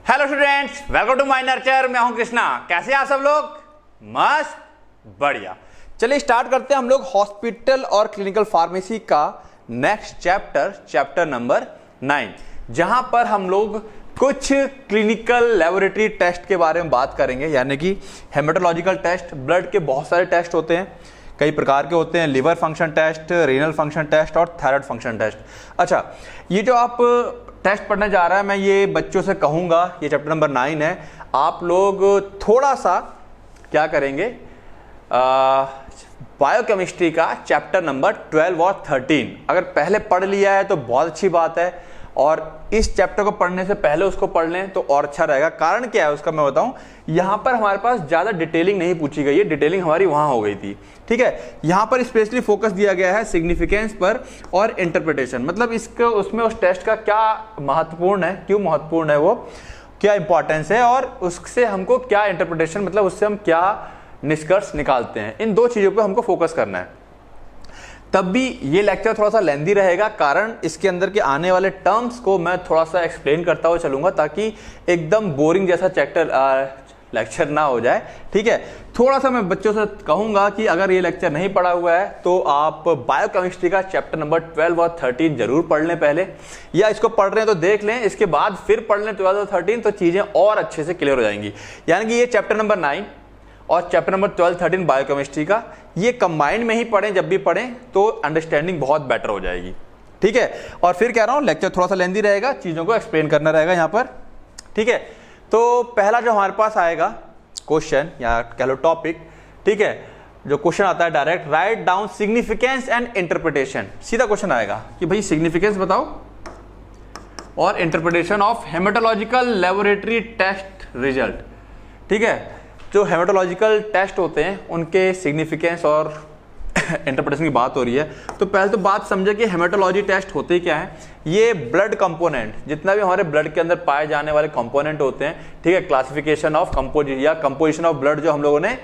Hello students, welcome to my Nurture. मैं हूं कृष्णा। कैसे हैं आप सब लोग? मस्त, बढ़िया। चलिए स्टार्ट करते हैं हम लोग हॉस्पिटल और क्लिनिकल फार्मेसी का नेक्स्ट चैप्टर नंबर 9, जहां पर हम लोग कुछ क्लिनिकल लेबोरेटरी टेस्ट के बारे में बात करेंगे। यानी कि हेमेटोलॉजिकल टेस्ट, ब्लड के बहुत सारे टेस्ट होते हैं, कई प्रकार के होते हैं। Liver function test, renal function test और थायराइड फंक्शन टेस्ट। अच्छा, ये जो आप टेस्ट पढ़ने जा रहा है, मैं ये बच्चों से कहूँगा, ये चैप्टर नंबर 9 है, आप लोग थोड़ा सा क्या करेंगे, बायोकेमिस्ट्री का चैप्टर नंबर 12 और 13 अगर पहले पढ़ लिया है तो बहुत अच्छी बात है, और इस चैप्टर को पढ़ने से पहले उसको पढ़ लें तो और अच्छा रहेगा। कारण क्या है उसका मैं बताऊं। यहां पर हमारे पास ज्यादा डिटेलिंग नहीं पूछी गई है, डिटेलिंग हमारी वहां हो गई थी। ठीक है, यहां पर स्पेशली फोकस दिया गया है सिग्निफिकेंस पर और इंटरप्रिटेशन। मतलब इसको उसमें उस टेस्ट का क्या महत्वपूर्ण है, क्यों महत्वपूर्ण है, वो क्या इंपॉर्टेंस है, और उससे हमको क्या इंटरप्रिटेशन, मतलब उससे हम क्या निष्कर्ष निकालते हैं। इन दो चीजों पर हमको फोकस करना है। तब भी ये लेक्चर थोड़ा सा लेंदी रहेगा, कारण इसके अंदर के आने वाले टर्म्स को मैं थोड़ा सा एक्सप्लेन करता हुआ चलूंगा, ताकि एकदम बोरिंग जैसा लेक्चर ना हो जाए। ठीक है, थोड़ा सा मैं बच्चों से कहूंगा कि अगर ये लेक्चर नहीं पढ़ा हुआ है तो आप बायोकेमिस्ट्री का चैप्टर नंबर 12 और 13 जरूर पढ़ लें पहले, या इसको पढ़ रहे हैं तो देख लें, इसके बाद फिर पढ़ लें 12 और 13, तो चीजें और अच्छे से क्लियर हो जाएंगी। यानी कि ये चैप्टर नंबर 9 और चैप्टर नंबर 12-13 बायोकेमिस्ट्री का, ये कंबाइंड में ही पढ़ें। जब भी पढ़ें तो अंडरस्टैंडिंग बहुत बेटर हो जाएगी। ठीक है, और फिर कह रहा हूं लेक्चर थोड़ा सा लेंदी रहेगा, चीजों को एक्सप्लेन करना रहेगा यहां पर। ठीक है, तो पहला जो हमारे पास आएगा क्वेश्चन या कह लो टॉपिक, ठीक है, जो क्वेश्चन आता है direct, right down significance and interpretation. सीधा क्वेश्चन आएगा कि भाई सिग्निफिकेंस बताओ और interpretation of haematological laboratory test result. ठीक है, जो हेमेटोलॉजिकल टेस्ट होते हैं उनके सिग्निफिकेंस और इंटरप्रिटेशन की बात हो रही है। तो पहले तो बात समझे कि हेमेटोलॉजी टेस्ट होते क्या है। ये ब्लड कंपोनेंट, जितना भी हमारे ब्लड के अंदर पाए जाने वाले कंपोनेंट होते हैं, ठीक है, classification of composition of blood जो हम लोगों ने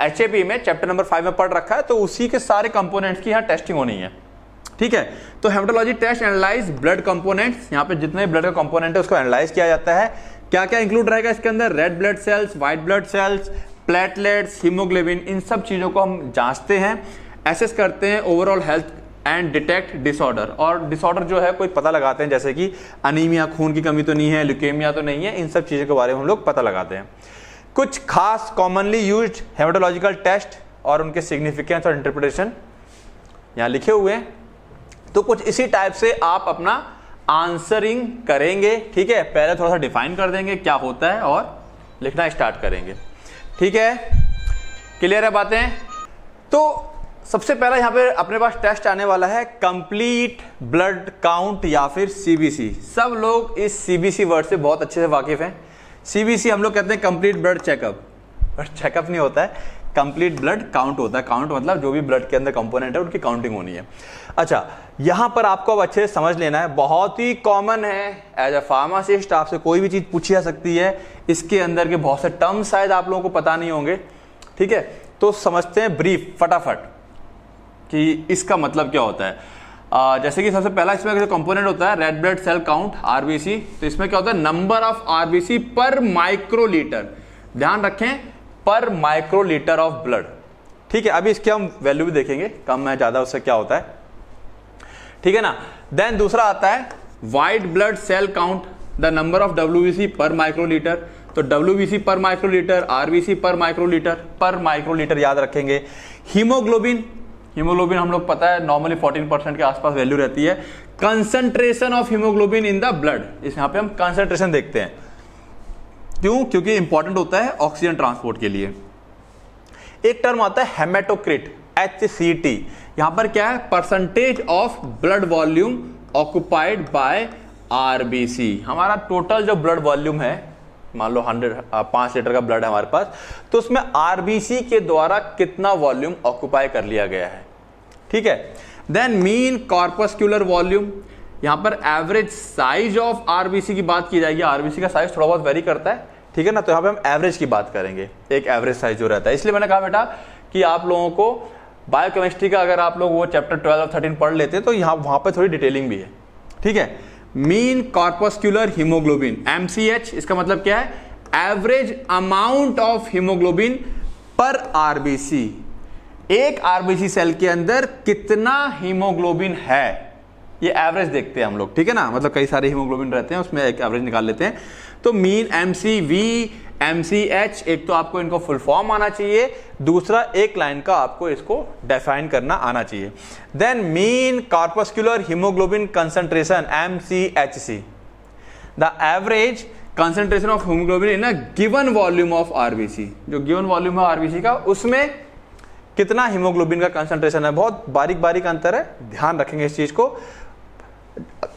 HAP में चैप्टर नंबर 5 में पढ़ रखा है, तो उसी के सारे कंपोनेंट्स की यहाँ टेस्टिंग होनी है। ठीक है, तो haematology test analyse blood components, यहाँ पे जितने ब्लड का कंपोनेंट है उसको एनालाइज किया जाता है। क्या क्या इंक्लूड रहेगा इसके अंदर, red blood cells, white blood cells, platelets, haemoglobin, इन सब चीजों को हम जांचते हैं, एसेस करते हैं overall health and detect disorder. और डिसऑर्डर जो है कोई पता लगाते हैं, जैसे कि अनीमिया, खून की कमी तो नहीं है, ल्यूकेमिया तो नहीं है, इन सब चीजों के बारे में हम लोग पता लगाते हैं। कुछ खास कॉमनली यूज्ड हेमेटोलॉजिकल टेस्ट और उनके सिग्निफिकेंस और इंटरप्रिटेशन यहाँ लिखे हुए हैं। तो कुछ इसी टाइप से आप अपना आंसरिंग करेंगे। ठीक है, पहले थोड़ा सा डिफाइन कर देंगे क्या होता है और लिखना स्टार्ट करेंगे। ठीक है, क्लियर है बातें? तो सबसे पहला यहां पे अपने पास टेस्ट आने वाला है कंप्लीट ब्लड काउंट या फिर CBC। सब लोग इस CBC वर्ड से बहुत अच्छे से वाकिफ हैं। CBC हम लोग कहते हैं complete blood checkup, but checkup नहीं होता है, कंप्लीट ब्लड काउंट होता है। काउंट मतलब जो भी ब्लड के अंदर कंपोनेंट है उनकी काउंटिंग होनी है। अच्छा, यहां पर आपको अब अच्छे से समझ लेना है, बहुत ही कॉमन है, एज अ फार्मासिस्ट आपसे कोई भी चीज पूछी जा सकती है। इसके अंदर के बहुत से टर्म शायद आप लोगों को पता नहीं होंगे। ठीक है, तो समझते हैं ब्रीफ फटाफट कि इसका मतलब क्या होता है। जैसे कि सबसे पहला इसमें जो कंपोनेंट होता है red blood cell count RBC, तो इसमें क्या होता है, number of RBC per microlitre. ध्यान रखें, पर माइक्रोलीटर ऑफ ब्लड। ठीक है, अभी इसके हम वैल्यू भी देखेंगे, कम है ज्यादा उससे क्या होता है। ठीक है ना। देन दूसरा आता है white blood cell count, the number of WBC per microlitre. तो WBC per microlitre, RBC per microlitre याद रखेंगे। हीमोग्लोबिन, हीमोग्लोबिन हम लोग पता है नॉर्मली 14% के आसपास वैल्यू रहती है। Concentration of haemoglobin in the blood, इस यहाँ पे हम कंसंट्रेशन देखते हैं। क्यों? क्योंकि इंपॉर्टेंट होता है ऑक्सीजन ट्रांसपोर्ट के लिए। एक टर्म आता है हेमेटोक्रिट, HCT। यहां पर क्या है, percentage of blood volume occupied by RBC। हमारा टोटल जो ब्लड वॉल्यूम है, मान लो 5 लीटर का ब्लड है हमारे पास, तो उसमें RBC के द्वारा कितना वॉल्यूम ऑक्युपाई कर लिया गया है। ठीक है, देन मीन कॉर्पस्कुलर वॉल्यूम, यहां पर एवरेज साइज ऑफ RBC की बात की जाएगी। RBC का साइज थोड़ा बहुत वेरी करता है, ठीक है ना, तो यहां पे हम एवरेज की बात करेंगे, एक एवरेज साइज जो रहता है। इसलिए मैंने कहा बेटा कि आप लोगों को बायोकेमिस्ट्री का अगर आप लोग वो चैप्टर 12 और 13 पढ़ लेते तो यहाँ वहां पे थोड़ी डिटेलिंग भी है। ठीक है, मीन कॉर्पस्कुलर हीमोग्लोबिन, MCH, इसका मतलब क्या है? एवरेज अमाउंट ऑफ हीमोग्लोबिन पर आरबीसी। एक आरबीसी सेल के अंदर कितना हीमोग्लोबिन है, ये एवरेज देखते हैं हम लोग, ठीक है ना। मतलब कई सारे हीमोग्लोबिन रहते हैं, उसमें एक एवरेज निकाल लेते हैं। तो मीन, MCV, MCH, एक तो आपको इनको फुल फॉर्म आना चाहिए, दूसरा एक लाइन का आपको इसको डिफाइन करना आना चाहिए। Then mean corpuscular haemoglobin concentration, MCHC, the average concentration of haemoglobin in a given volume of RBC. जो गिवन वॉल्यूम है आरबीसी का, उसमें कितना हीमोग्लोबिन का कंसंट्रेशन है। बहुत बारीक बारीक अंतर है, ध्यान रखेंगे इस चीज को।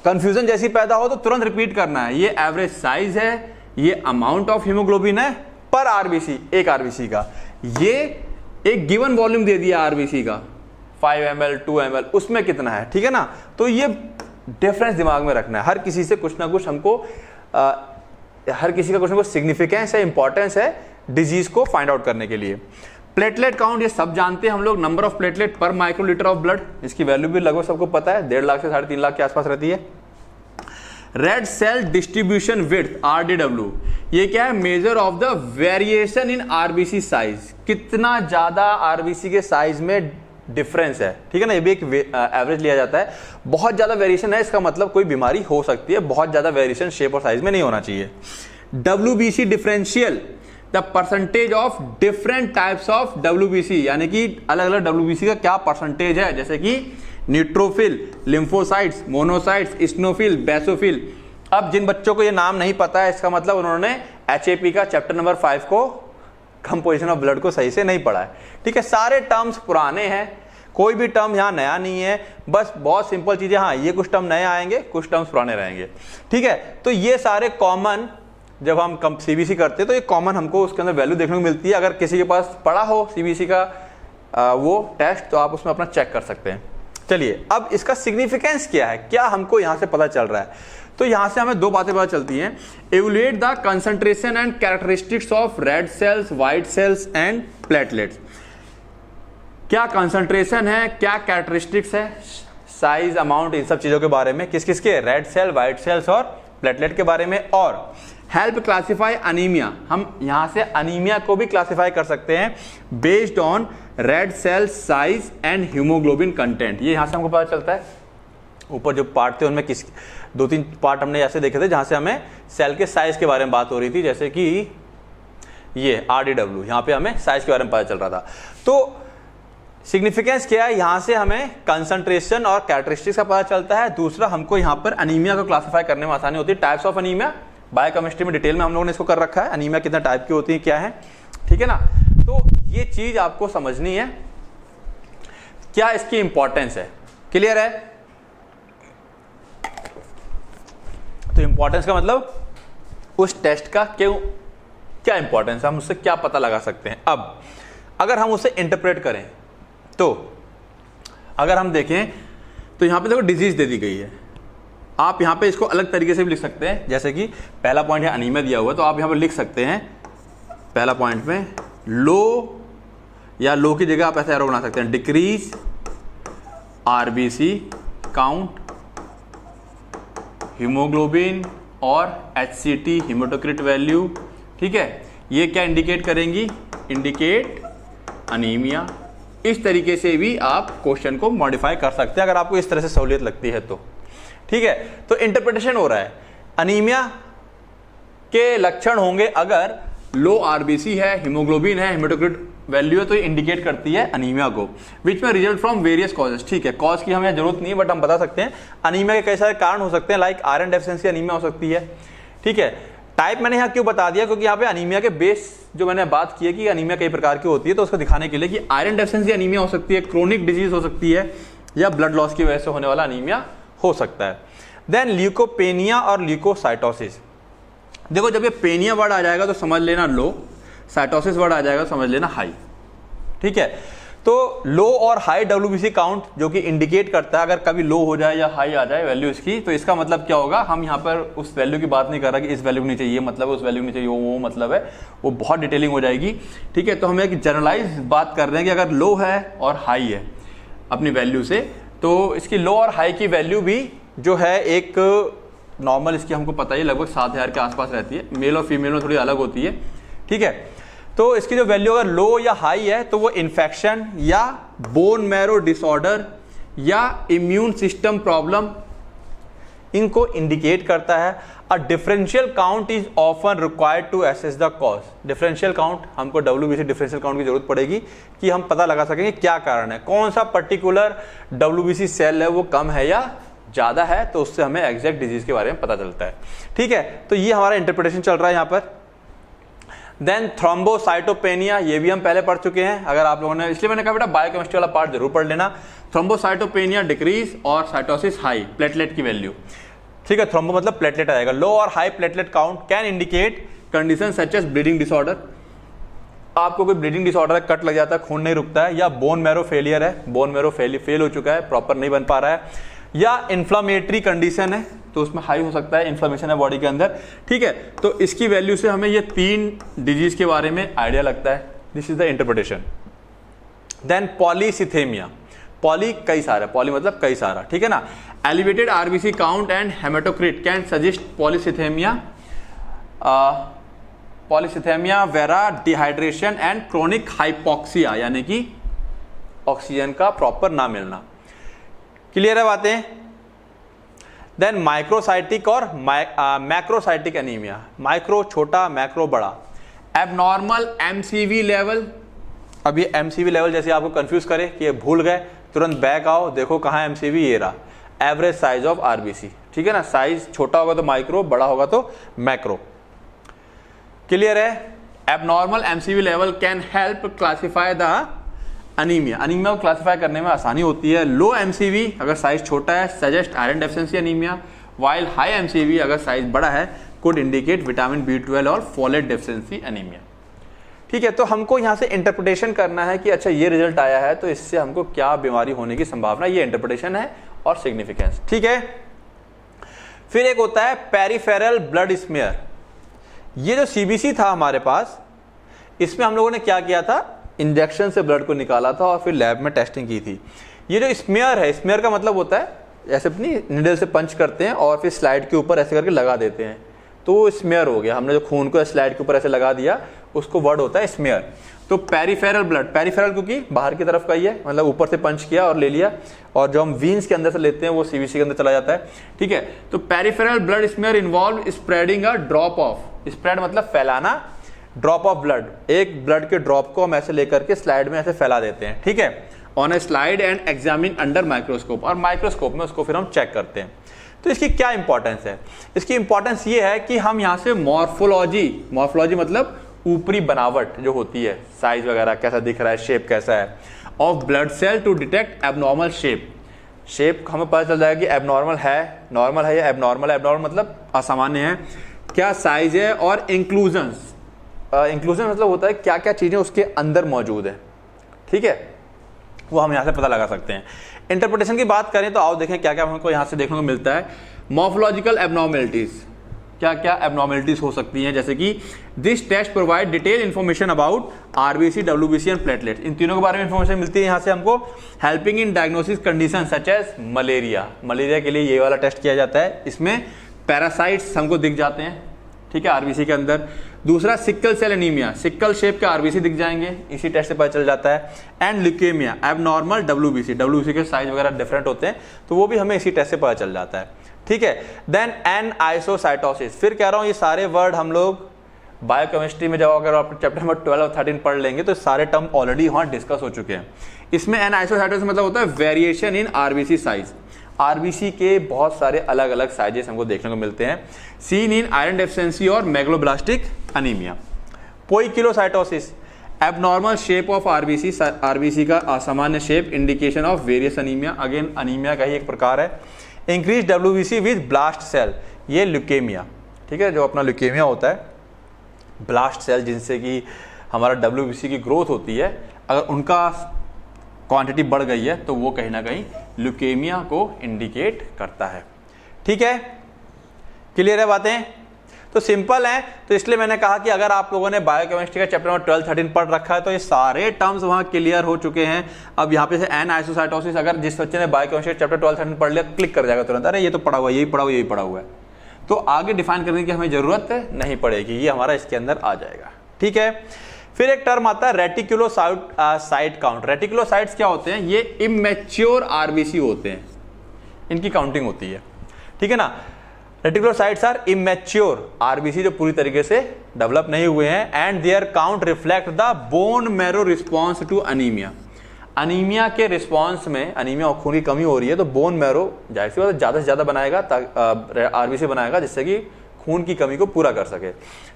कंफ्यूजन जैसी पैदा हो तो तुरंत रिपीट करना है। ये एवरेज साइज है, ये अमाउंट ऑफ हीमोग्लोबिन है पर आरबीसी, एक आरबीसी का। ये एक गिवन वॉल्यूम दे दिया आरबीसी का 5 ml 2 ml, उसमें कितना है, ठीक है ना। तो ये डिफरेंस दिमाग में रखना है। हर किसी से कुछ ना कुछ हमको हर किसी का कुछ ना कुछ सिग्निफिकेंस है, इंपॉर्टेंस है डिजीज को फाइंड आउट करने के लिए। प्लेटलेट काउंट, ये सब जानते हैं हम लोग, नंबर ऑफ प्लेटलेट पर माइक्रोलीटर ऑफ ब्लड, इसकी वैल्यू भी लगभग सबको पता है, 1.5 लाख से 3.5 लाख के आसपास रहती है। Red cell distribution width, RDW, ये क्या है? Measure of the variation in RBC size, कितना ज्यादा आरबीसी के साइज में डिफरेंस है, ठीक है ना। ये भी एक एवरेज लिया जाता है। बहुत ज्यादा वेरिएशन है, इसका मतलब कोई बीमारी हो सकती है। बहुत ज्यादा वेरिएशन शेप और साइज में नहीं होना चाहिए। WBC differential, the percentage of different types of WBC, यानी कि अलग अलग WBC का क्या परसेंटेज है, जैसे कि neutrophil, lymphocytes, monocytes, eosinophil, basophil. अब जिन बच्चों को ये नाम नहीं पता है, इसका मतलब उन्होंने HAP का चैप्टर नंबर 5 को, कंपोजिशन ऑफ ब्लड को, सही से नहीं पढ़ा है, ठीक है। सारे टर्म्स पुराने हैं, कोई भी टर्म यहाँ नया नहीं है, बस बहुत सिंपल चीजें। हाँ, ये कुछ टर्म नए आएंगे, कुछ टर्म्स पुराने रहेंगे, ठीक है। तो ये सारे कॉमन, जब हम CBC करते हैं तो ये कॉमन हमको उसके अंदर वैल्यू देखने को मिलती है। अगर किसी के पास पढ़ा हो CBC का वो टेस्ट, तो आप उसमें अपना चेक कर सकते हैं। चलिए, अब इसका सिग्निफिकेंस क्या है, क्या हमको यहां से पता चल रहा है? तो यहां से हमें दो बातें पता चलती हैं। Evaluate the concentration and characteristics of red cells, white cells and platelets. क्या कंसंट्रेशन है, क्या कैरेक्टरिस्टिक्स है, साइज, अमाउंट, इन सब चीजों के बारे में, किस किस के, रेड सेल, व्हाइट सेल्स और प्लेटलेट के बारे में। और हेल्प क्लासिफाई अनीमिया, हम यहां से अनीमिया को भी क्लासिफाई कर सकते हैं based on red cell size and haemoglobin content. ये यहां से हमको पता चलता है। ऊपर जो पार्ट थे उनमें किस 2-3 पार्ट हमने ऐसे देखे थे जहां से हमें सेल के साइज के बारे में बात हो रही थी, जैसे कि ये RDW, यहां पे हमें साइज के बारे में पता चल रहा था। तो सिग्निफिकेंस क्या है, यहां से हमें कंसंट्रेशन और कैरेक्टरिस्टिक्स का पता चलता है। दूसरा, हमको यहां पर अनीमिया को क्लासिफाई करने में आसानी होती है। टाइप्स ऑफ अनीमिया, बायोकेमिस्ट्री में डिटेल में हम लोगों ने इसको कर रखा है, अनीमिया कितना टाइप की होती है, क्या है, ठीक है ना। तो ये चीज आपको समझनी है, क्या इसकी इंपॉर्टेंस है, क्लियर है। तो इंपॉर्टेंस का मतलब उस टेस्ट का क्यों, क्या इंपॉर्टेंस है, हम उससे क्या पता लगा सकते हैं। अब अगर हम उसे इंटरप्रेट करें, तो अगर हम देखें तो यहां पे देखो डिजीज दे दी गई है। आप यहां पे इसको अलग तरीके से भी लिख सकते हैं, जैसे कि पहला पॉइंट है अनीमिया दिया हुआ है, तो आप यहां पर लिख सकते हैं पहला पॉइंट में लो, या लो की जगह आप ऐसे एरो बना सकते हैं, डिक्रीज RBC काउंट, हीमोग्लोबिन और HCT हेमेटोक्रिट वैल्यू, ठीक है। ये क्या इंडिकेट करेंगी, इंडिकेट अनीमिया। इस तरीके से भी आप क्वेश्चन को मॉडिफाई कर सकते हैं, अगर आपको इस तरह से सहूलियत लगती है तो, ठीक है। तो इंटरप्रिटेशन हो रहा है, अनीमिया के लक्षण होंगे अगर लो RBC है, हीमोग्लोबिन है, हेमेटोक्रिट वैल्यू है, तो ये इंडिकेट करती है अनीमिया को, विच में रिजल्ट फ्रॉम वेरियस कॉजेस, ठीक है। कॉज की हमें जरूरत नहीं है, बट हम बता सकते हैं अनीमिया के कई सारे कारण हो सकते हैं, लाइक आयरन डेफिशिएंसी अनीमिया हो सकती है, ठीक है। टाइप मैंने यहाँ क्यों बता दिया, क्योंकि यहाँ पे अनीमिया के बेस जो मैंने बात की है कि अनीमिया कई प्रकार की होती है, तो उसको दिखाने के लिए कि आयरन डेफिशिएंसी अनीमिया हो सकती है, क्रोनिक डिजीज हो सकती है, या ब्लड लॉस की वजह से होने वाला अनीमिया हो सकता है। देन ल्यूकोपेनिया और ल्यूकोसाइटोसिस। देखो, जब ये पेनिया वर्ड आ जाएगा तो समझ लेना लो, साइटोसिस वर्ड आ जाएगा तो समझ लेना हाई, ठीक है। तो लो और हाई WBC काउंट जो कि इंडिकेट करता है, अगर कभी लो हो जाए या हाई आ जाए वैल्यू इसकी, तो इसका मतलब क्या होगा, हम यहाँ पर उस वैल्यू की बात नहीं कर रहा कि इस वैल्यू नहीं चाहिए, मतलब उस वैल्यू नहीं चाहिए, वो मतलब है, वो बहुत डिटेलिंग हो जाएगी, ठीक है। तो हम एक जनरलाइज बात कर रहे हैं कि अगर लो है और हाई है अपनी वैल्यू से, तो इसकी लो और हाई की वैल्यू भी जो है एक नॉर्मल इसकी हमको पता ही लगभग 7000 के आसपास रहती है, मेल और फीमेल में थोड़ी अलग होती है, ठीक है। तो इसकी जो वैल्यू अगर लो या हाई है तो वो इन्फेक्शन या बोन मैरो डिसऑर्डर या इम्यून सिस्टम प्रॉब्लम इनको इंडिकेट करता है। A differential count is often required to assess the cause. Differential count, हमको WBC डिफरेंशियल काउंट की जरूरत पड़ेगी कि हम पता लगा सकेंगे क्या कारण है, कौन सा पर्टिकुलर WBC सेल है वो कम है या ज्यादा है, तो उससे हमें एग्जैक्ट डिजीज के बारे में पता चलता है, ठीक है। तो ये हमारा इंटरप्रिटेशन चल रहा है यहाँ पर। देन थ्रोम्बोसाइटोपेनिया, ये भी हम पहले पढ़ चुके हैं अगर आप लोगों ने, इसलिए मैंने कहा बेटा बायोकेमिस्ट्री वाला पार्ट जरूर पढ़ लेना। थ्रोम्बोसाइटोपेनिया डिक्रीज और साइटोसिस हाई, प्लेटलेट की वैल्यू, ठीक है। थ्रोम्बो मतलब प्लेटलेट आएगा। लो और high platelet count can indicate condition such as bleeding disorder. आपको कोई ब्लीडिंग डिसऑर्डर है, कट लग जाता है, खून नहीं रुकता है, या बोन मैरो फेलियर है, बोन मैरो फेल हो चुका है, प्रॉपर नहीं बन पा रहा है, या इन्फ्लामेटरी कंडीशन है तो उसमें हाई हो सकता है, इन्फ्लामेशन है बॉडी के अंदर, ठीक है। तो इसकी वैल्यू से हमें ये 3 डिजीज के बारे में आइडिया लगता है। This is the interpretation. Then polycythaemia, poly कई सारा, पॉली मतलब कई सारा, ठीक है ना। Elevated RBC count and haematocrit can suggest polycythaemia, polycythaemia vera dehydration and chronic hypoxia, यानी कि ऑक्सीजन का प्रॉपर ना मिलना। क्लियर है बातें। देन माइक्रोसाइटिक और मैक्रोसाइटिक एनीमिया, माइक्रो छोटा, मैक्रो बड़ा। एबनॉर्मल एमसीवी लेवल, अब ये एमसीवी लेवल जैसे आपको कंफ्यूज करे कि ये भूल गए, तुरंत बैक आओ, देखो कहाँ एमसीवी, ये रहा एवरेज साइज ऑफ आरबीसी, ठीक है ना। साइज छोटा होगा तो माइक्रो, बड़ा होगा तो मैक्रो। क्लियर है। Abnormal MCV level can help classify the anaemia, anaemia को क्लासिफाई करने में आसानी होती है। लो एमसीवी अगर साइज छोटा है suggest iron deficiency anaemia, while high MCV अगर साइज बड़ा है कुड इंडिकेट विटामिन B12 और फोलेट डेफिशिएंसी अनीमिया, ठीक है। तो हमको यहाँ से इंटरप्रिटेशन करना है कि अच्छा ये रिजल्ट आया है तो इससे हमको क्या बीमारी होने की संभावना, ये इंटरप्रिटेशन है और सिग्निफिकेंस, ठीक है। फिर एक होता है पेरिफेरल ब्लड स्मीयर। ये जो CBC था हमारे पास, इसमें हम लोगों ने क्या किया था, इंजेक्शन से ब्लड को निकाला था और फिर लैब में टेस्टिंग की थी। ये जो स्मीयर है, स्मीयर का मतलब होता है ऐसे अपनी निडल से पंच करते हैं और फिर स्लाइड के ऊपर ऐसे करके लगा देते हैं, तो वो स्मीयर हो गया। हमने जो खून को स्लाइड के ऊपर ऐसे लगा दिया, उसको वर्ड होता है स्मीयर। तो पेरिफेरल ब्लड, पेरिफेरल क्योंकि बाहर की तरफ का ही है, मतलब ऊपर से पंच किया और ले लिया, और जो हम वीन्स के अंदर से लेते हैं वो CBC के अंदर चला जाता है, ठीक है। तो peripheral blood smear involve spreading a drop of, spread मतलब फैलाना, ड्रॉप ऑफ ब्लड, एक ब्लड के ड्रॉप को हम ऐसे लेकर के स्लाइड में ऐसे फैला देते हैं, ठीक है, on A slide and examine under microscope, और माइक्रोस्कोप में उसको फिर हम चेक करते हैं। तो इसकी क्या इंपॉर्टेंस है, इसकी इंपॉर्टेंस ये है कि हम यहाँ से मॉर्फोलॉजी, मॉर्फोलॉजी मतलब ऊपरी बनावट जो होती है, साइज वगैरह कैसा दिख रहा है, शेप कैसा है, of blood cell to detect abnormal shape, shape हमें पता चल जाएगा कि एबनॉर्मल है, नॉर्मल है या एबनॉर्मल है। एबनॉर्मल मतलब असामान्य है, क्या साइज है, और इंक्लूजन्स, इंक्लूजन मतलब होता है क्या क्या चीजें उसके अंदर मौजूद है, ठीक है, वो हम यहाँ से पता लगा सकते हैं। इंटरप्रिटेशन की बात करें तो आओ देखें क्या क्या हमको यहाँ से देखने को मिलता है। मॉर्फोलॉजिकल एबनॉर्मेलिटीज, क्या क्या एबनॉर्मेलिटीज हो सकती हैं, जैसे कि this test provide detail information about RBC, WBC and platelet, इन तीनों के बारे में इंफॉर्मेशन मिलती है यहाँ से हमको। Helping in diagnosis condition such as malaria, malaria के लिए ये वाला टेस्ट किया जाता है, इसमें पैरासाइट्स हमको दिख जाते हैं, ठीक है, आरबीसी के अंदर। दूसरा sickle cell anaemia, sickle shape के आरबीसी दिख जाएंगे, इसी टेस्ट से पता चल जाता है। एंड ल्यूकेमिया, एबनॉर्मल WBC के साइज वगैरह डिफरेंट होते हैं, तो वो भी हमें इसी टेस्ट से पता चल जाता है, ठीक है। देन एनआइसोसाइटोसिस, फिर कह रहा हूं ये सारे वर्ड हम लोग बायोकेमिस्ट्री में जब अगर आप चैप्टर नंबर 12 और 13 पढ़ लेंगे तो सारे टर्म ऑलरेडी वहां डिस्कस हो चुके हैं। इसमें एनआइसोसाइटोसिस मतलब होता है variation in RBC size, RBC के बहुत सारे अलग अलग साइजेस हमको देखने को मिलते हैं। सीन इन आयरन डेफिशिएंसी और megaloblastic anaemia. Poikilocytosis, abnormal shape of RBC, RBC का असामान्य shape, indication of various anaemia, again anaemia का ही एक प्रकार है। Increase WBC with blast cell, ये ल्यूकेमिया, ठीक है, जो अपना ल्यूकेमिया होता है, ब्लास्ट सेल जिनसे कि हमारा WBC की ग्रोथ होती है, अगर उनका क्वांटिटी बढ़ गई है तो वो कहीं ना कहीं ल्यूकेमिया को इंडिकेट करता है, ठीक है। क्लियर है बातें, तो सिंपल है। तो इसलिए मैंने कहा कि अगर आप लोगों ने बायोकेमिस्ट्री का चैप्टर नंबर 12, 13 पढ़ रखा है तो ये सारे टर्म्स वहां क्लियर हो चुके हैं। अब यहाँ पे से एनआइसोसाइटोसिस, अगर जिस बच्चे ने बायोकेमिस्ट्री चैप्टर 12, 13 पढ़ लिया, क्लिक कर जाएगा तुरंत, अरे ये तो पढ़ा हुआ, यही पढ़ा हुआ, यही पढ़ा हुआ है। तो आगे डिफाइन करने की हमें जरूरत नहीं पड़ेगी, ये हमारा इसके अंदर आ जाएगा। ठीक है, फिर एक टर्म आता है रेटिकुलोसाइट काउंट। रेटिकुलोसाइट्स क्या होते हैं? ये इमेच्योर आरबीसी होते हैं, इनकी काउंटिंग होती है। ठीक है ना, रेटिकुलोसाइट्स आर इमेच्योर आरबीसी, जो पूरी तरीके से डेवलप नहीं हुए हैं, and their count reflect the bone marrow response to anaemia. Anaemia के रिस्पॉन्स में, अनीमिया और खून की कमी हो रही है, तो बोन मैरो जाहिर सी बात है ज्यादा से ज्यादा बनाएगा, आरबीसी बनाएगा, जिससे कि खून की कमी को पूरा कर सके।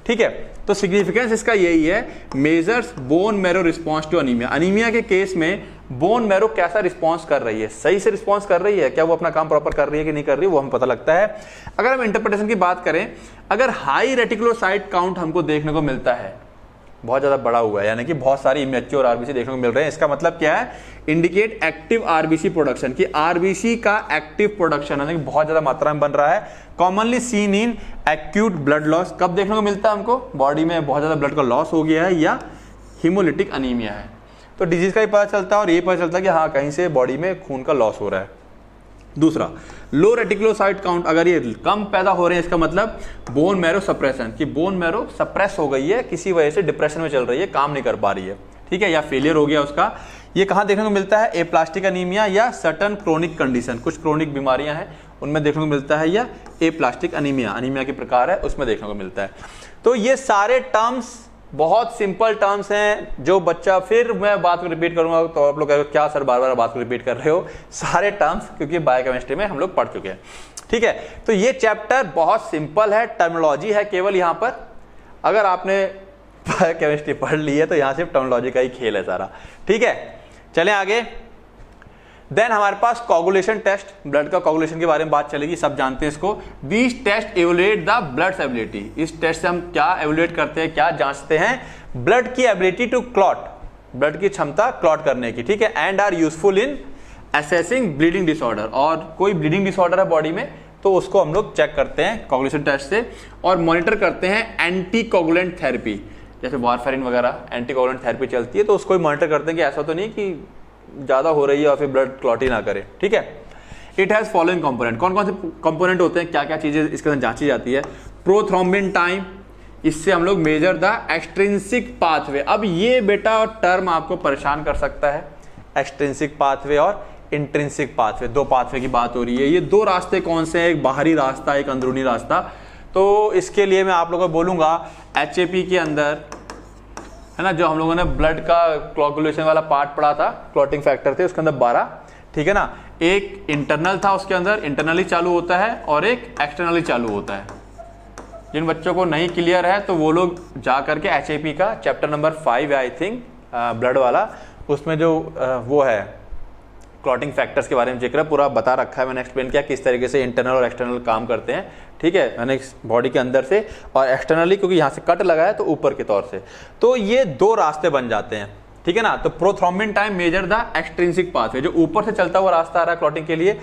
ठीक है, तो सिग्निफिकेंस इसका यही है, measures bone marrow response to anaemia. Anaemia के केस में बोन मैरो कैसा रिस्पॉन्स कर रही है, सही से रिस्पॉन्स कर रही है, क्या वो अपना काम प्रॉपर कर रही है कि नहीं कर रही है, वो हमें पता लगता है। अगर हम इंटरप्रिटेशन की बात करें, अगर हाई रेटिकुलोसाइट काउंट हमको देखने को मिलता है, बहुत ज्यादा बड़ा हुआ है, यानी कि बहुत सारी इमेच्योर आरबीसी देखने को मिल रहे हैं, इसका मतलब क्या है? इंडिकेट एक्टिव आरबीसी प्रोडक्शन, कि आरबीसी का एक्टिव प्रोडक्शन यानी कि बहुत ज्यादा मात्रा में बन रहा है। Commonly seen in acute blood loss, कब देखने को मिलता है हमको? बॉडी में बहुत ज्यादा ब्लड का लॉस हो गया है या हीमोलिटिक अनीमिया है, तो डिजीज का ही पता चलता है और ये पता चलता है कि हाँ कहीं से बॉडी में खून का लॉस हो रहा है। दूसरा, लो रेटिकुलोसाइट काउंट, अगर ये कम पैदा हो रहे हैं, इसका मतलब बोन मैरो सप्रेशन, कि बोन मैरो सप्रेस हो गई है, किसी वजह से डिप्रेशन में चल रही है, काम नहीं कर पा रही है। ठीक है, या फेलियर हो गया उसका। ये कहाँ देखने को मिलता है? एप्लास्टिक अनीमिया या सर्टन क्रोनिक कंडीशन, कुछ क्रोनिक बीमारियां हैं उनमें देखने को मिलता है, या एप्लास्टिक अनीमिया, अनीमिया के प्रकार है उसमें देखने को मिलता है। तो ये सारे टर्म्स बहुत सिंपल टर्म्स हैं, जो बच्चा, फिर मैं बात को रिपीट करूंगा तो आप लोग कहेंगे क्या सर बार बार बात को रिपीट कर रहे हो, सारे टर्म्स क्योंकि बायोकेमिस्ट्री में हम लोग पढ़ चुके हैं। ठीक है, तो ये चैप्टर बहुत सिंपल है, टर्मिनोलॉजी है केवल यहाँ पर। अगर आपने बायोकेमिस्ट्री पढ़ ली है तो यहाँ सिर्फ टर्मिनोलॉजी का ही खेल है सारा। ठीक है, चलें आगे। देन हमारे पास कोगुलेशन टेस्ट, ब्लड का कोगुलेशन के बारे में बात चलेगी, सब जानते हैं इसको। These test evaluate the blood ability, इस टेस्ट से हम क्या एवल्यूएट करते हैं, क्या जांचते हैं? ब्लड की एबिलिटी टू क्लॉट, ब्लड की क्षमता क्लॉट करने की। ठीक है, and are useful in assessing bleeding disorder, और कोई ब्लीडिंग डिसऑर्डर है बॉडी में तो उसको हम लोग चेक करते हैं कोगुलेशन टेस्ट से, और मॉनिटर करते हैं एंटी कोगुलेंट थेरेपी, जैसे वारफेरिन वगैरह एंटी कोगुलेंट थेरेपी चलती है, तो उसको मॉनिटर करते हैं कि ऐसा तो नहीं कि ज्यादा हो रही है और फिर ब्लड क्लॉट ही ना करे। ठीक है, इट हैज फॉलोइंग कंपोनेंट, कौन कौन से कंपोनेंट होते हैं, क्या क्या चीजें इसके अंदर जांची जाती है? प्रोथ्रोम्बिन टाइम, इससे हम लोग मेजर द एक्सट्रिंसिक पाथवे। अब ये बेटा और टर्म आपको परेशान कर सकता है, एक्सट्रिंसिक पाथवे और इंट्रिंसिक पाथवे, दो पाथवे की बात हो रही है। ये दो रास्ते कौन से हैं? एक बाहरी रास्ता, एक अंदरूनी रास्ता। तो इसके लिए मैं आप लोगों को बोलूंगा एचएपी के अंदर है ना, जो हम लोगों ने ब्लड का कोगुलेशन वाला पार्ट पढ़ा था, क्लॉटिंग फैक्टर थे उसके अंदर 12, ठीक है ना, एक इंटरनल था, उसके अंदर इंटरनली चालू होता है और एक एक्सटर्नली चालू होता है। जिन बच्चों को नहीं क्लियर है तो वो लोग जा करके एचएपी का चैप्टर नंबर 5 है आई थिंक, ब्लड वाला, उसमें जो वो है क्लॉटिंग फैक्टर्स के बारे में जिक्र पूरा बता रखा है, मैंने एक्सप्लेन किया किस तरीके से इंटरनल और एक्सटर्नल काम करते हैं। ठीक है, मैंने बॉडी के अंदर से और एक्सटर्नली, क्योंकि यहाँ से कट लगा है तो ऊपर के तौर से, तो ये दो रास्ते बन जाते हैं। ठीक है ना, तो prothrombin time measure the extrinsic pathway, जो ऊपर से चलता हुआ रास्ता आ रहा है क्लॉटिंग के लिए,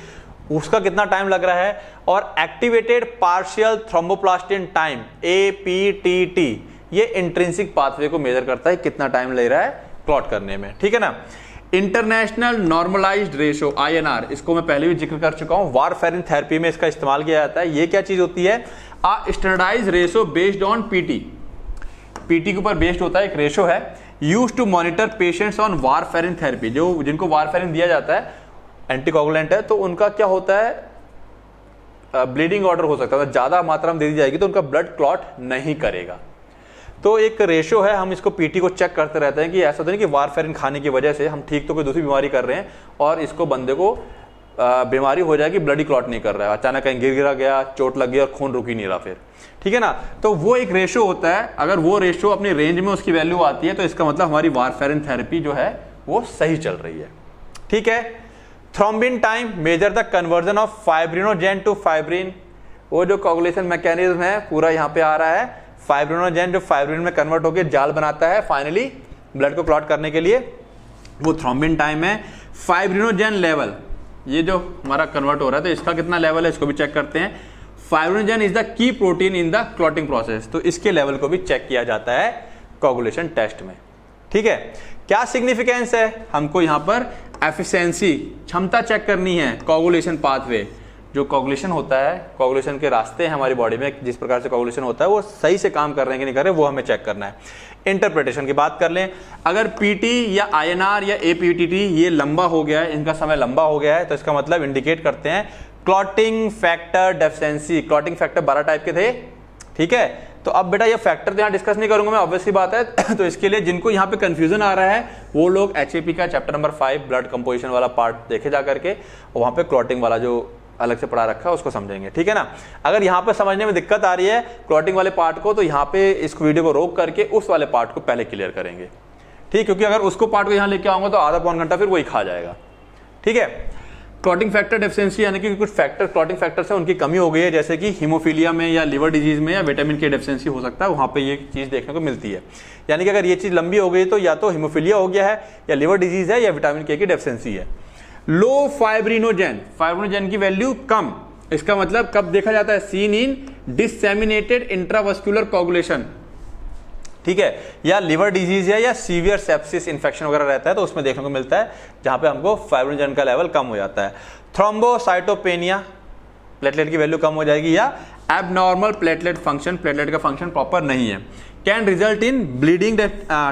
उसका कितना टाइम लग रहा है, और activated partial thromboplastin time APTT, ये इंट्रिंसिक पाथवे को मेजर करता है कितना टाइम ले रहा है क्लॉट करने में। ठीक है ना, इंटरनेशनल नॉर्मलाइज्ड रेशो INR, इसको मैं पहले भी जिक्र कर चुका हूं, वारफेरिन थेरेपी में इसका इस्तेमाल किया जाता है। ये क्या चीज होती है? Standardised ratio based on PT के ऊपर बेस्ड होता है, एक रेशो है, used to monitor patients on warfarin therapy, जो जिनको वारफेरिन दिया जाता है, एंटीकोगुलेंट है, तो उनका क्या होता है, ब्लीडिंग ऑर्डर हो सकता है, ज्यादा मात्रा में दे दी जाएगी तो उनका ब्लड क्लॉट नहीं करेगा। तो एक रेशो है, हम इसको PT को चेक करते रहते हैं कि ऐसा तो नहीं कि वारफेरिन खाने की वजह से हम ठीक तो कोई दूसरी बीमारी कर रहे हैं और इसको बंदे को बीमारी हो जाएगी, ब्लडी क्लॉट नहीं कर रहा है, अचानक कहीं गिरा गया, चोट लग गई और खून रुक ही नहीं रहा फिर। ठीक है ना, तो वो एक रेशो होता है, अगर वो रेशो अपनी रेंज में उसकी वैल्यू आती है तो इसका मतलब हमारी वारफेरिन थेरेपी जो है वो सही चल रही है। ठीक है, thrombin time measure the conversion of fibrinogen to fibrin, वो जो कोगुलेशन मैकेनिज्म है पूरा यहाँ पे आ रहा है, फाइब्रिनोजेन जो फाइब्रिन में कन्वर्ट होकर जाल बनाता है फाइनली ब्लड को क्लॉट करने के लिए, वो थ्रोम्बिन टाइम है। फाइब्रिनोजेन लेवल, ये जो हमारा कन्वर्ट हो रहा है तो इसका कितना लेवल है इसको भी चेक करते हैं। Fibrinogen is the key protein in the clotting process, तो इसके लेवल को भी चेक किया जाता है कोगुलेशन टेस्ट में। ठीक है, क्या सिग्निफिकेंस है, हमको यहाँ पर एफिशिएंसी, क्षमता चेक करनी है कोगुलेशन पाथवे, जो कोगुलेशन होता है, कोगुलेशन के रास्ते हैं हमारी बॉडी में, जिस प्रकार से कोगुलेशन होता है वो सही से काम कर रहे हैं कि नहीं कर रहे, वो हमें चेक करना है। इंटरप्रिटेशन की बात कर लें, अगर पीटी या आईएनआर या एपीटीटी ये लंबा हो गया है, इनका समय लंबा हो गया है, तो इसका मतलब इंडिकेट करते हैं clotting factor deficiency. Clotting factor 12 type के थे, ठीक है। तो अब बेटा ये फैक्टर तो यहाँ डिस्कस नहीं करूंगा मैं, ऑब्वियसली बात है। तो इसके लिए जिनको यहाँ पे कंफ्यूजन आ रहा है वो लोग एचएपी का चैप्टर नंबर 5 ब्लड कंपोजिशन वाला पार्ट देखे जा करके, वहां पे क्लॉटिंग वाला जो अलग से पढ़ा रखा है उसको समझेंगे, ठीक है ना। अगर यहाँ पे समझने में दिक्कत आ रही है क्लॉटिंग वाले पार्ट को, तो यहाँ पे इस वीडियो को रोक करके उस वाले पार्ट को पहले क्लियर करेंगे, ठीक, क्योंकि अगर उसको पार्ट को यहाँ लेके आऊंगा तो आधा पौन घंटा फिर वही खा जाएगा, ठीक है। क्लॉटिंग फैक्टर डेफिशिएंसी यानी कि कुछ फैक्टर, क्लॉटिंग फैक्टर से उनकी कमी हो गई है, जैसे कि हीमोफीलिया में या लिवर डिजीज में या विटामिन के डेफिशिएंसी हो सकता है, वहां पे ये चीज देखने को मिलती है। यानी कि अगर ये चीज लंबी हो गई तो या तो हीमोफीलिया हो गया है या लिवर डिजीज है या विटामिन के की डेफिशिएंसी है। लो फाइब्रिनोजेन, फाइब्रिनोजेन की वैल्यू कम, इसका मतलब कब देखा जाता है, सीन इन डिससेमिनेटेड इंट्रावस्कुलर कोगुलेशन, ठीक है, या लिवर डिजीज है या सीवियर सेप्सिस इन्फेक्शन वगैरह रहता है तो उसमें देखने को मिलता है जहां पे हमको फाइब्रिनोजेन का लेवल कम हो जाता है। थ्रोम्बोसाइटोपेनिया, प्लेटलेट की वैल्यू कम हो जाएगी, या एबनॉर्मल प्लेटलेट फंक्शन, प्लेटलेट का फंक्शन प्रॉपर नहीं है, can result in bleeding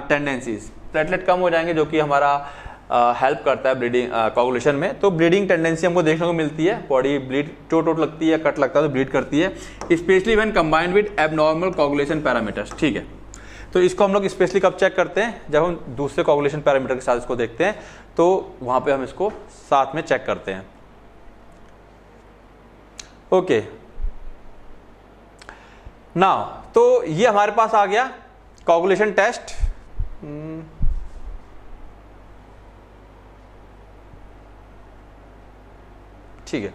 tendencies. Platelet कम हो जाएंगे जो कि हमारा हेल्प करता है ब्लीडिंग कोगुलेशन में, तो ब्लीडिंग टेंडेंसी हमको देखने को मिलती है, बॉडी ब्लीड चोट लगती है, कट लगता है तो ब्लीड करती है, specially when combined with abnormal coagulation parameters, ठीक है। तो इसको हम लोग स्पेशली कब चेक करते हैं, जब हम दूसरे कोगुलेशन पैरामीटर के साथ इसको देखते हैं, तो वहां पे हम इसको साथ में चेक करते हैं, ओके। नाउ तो ये हमारे पास आ गया कोगुलेशन टेस्ट, ठीक है।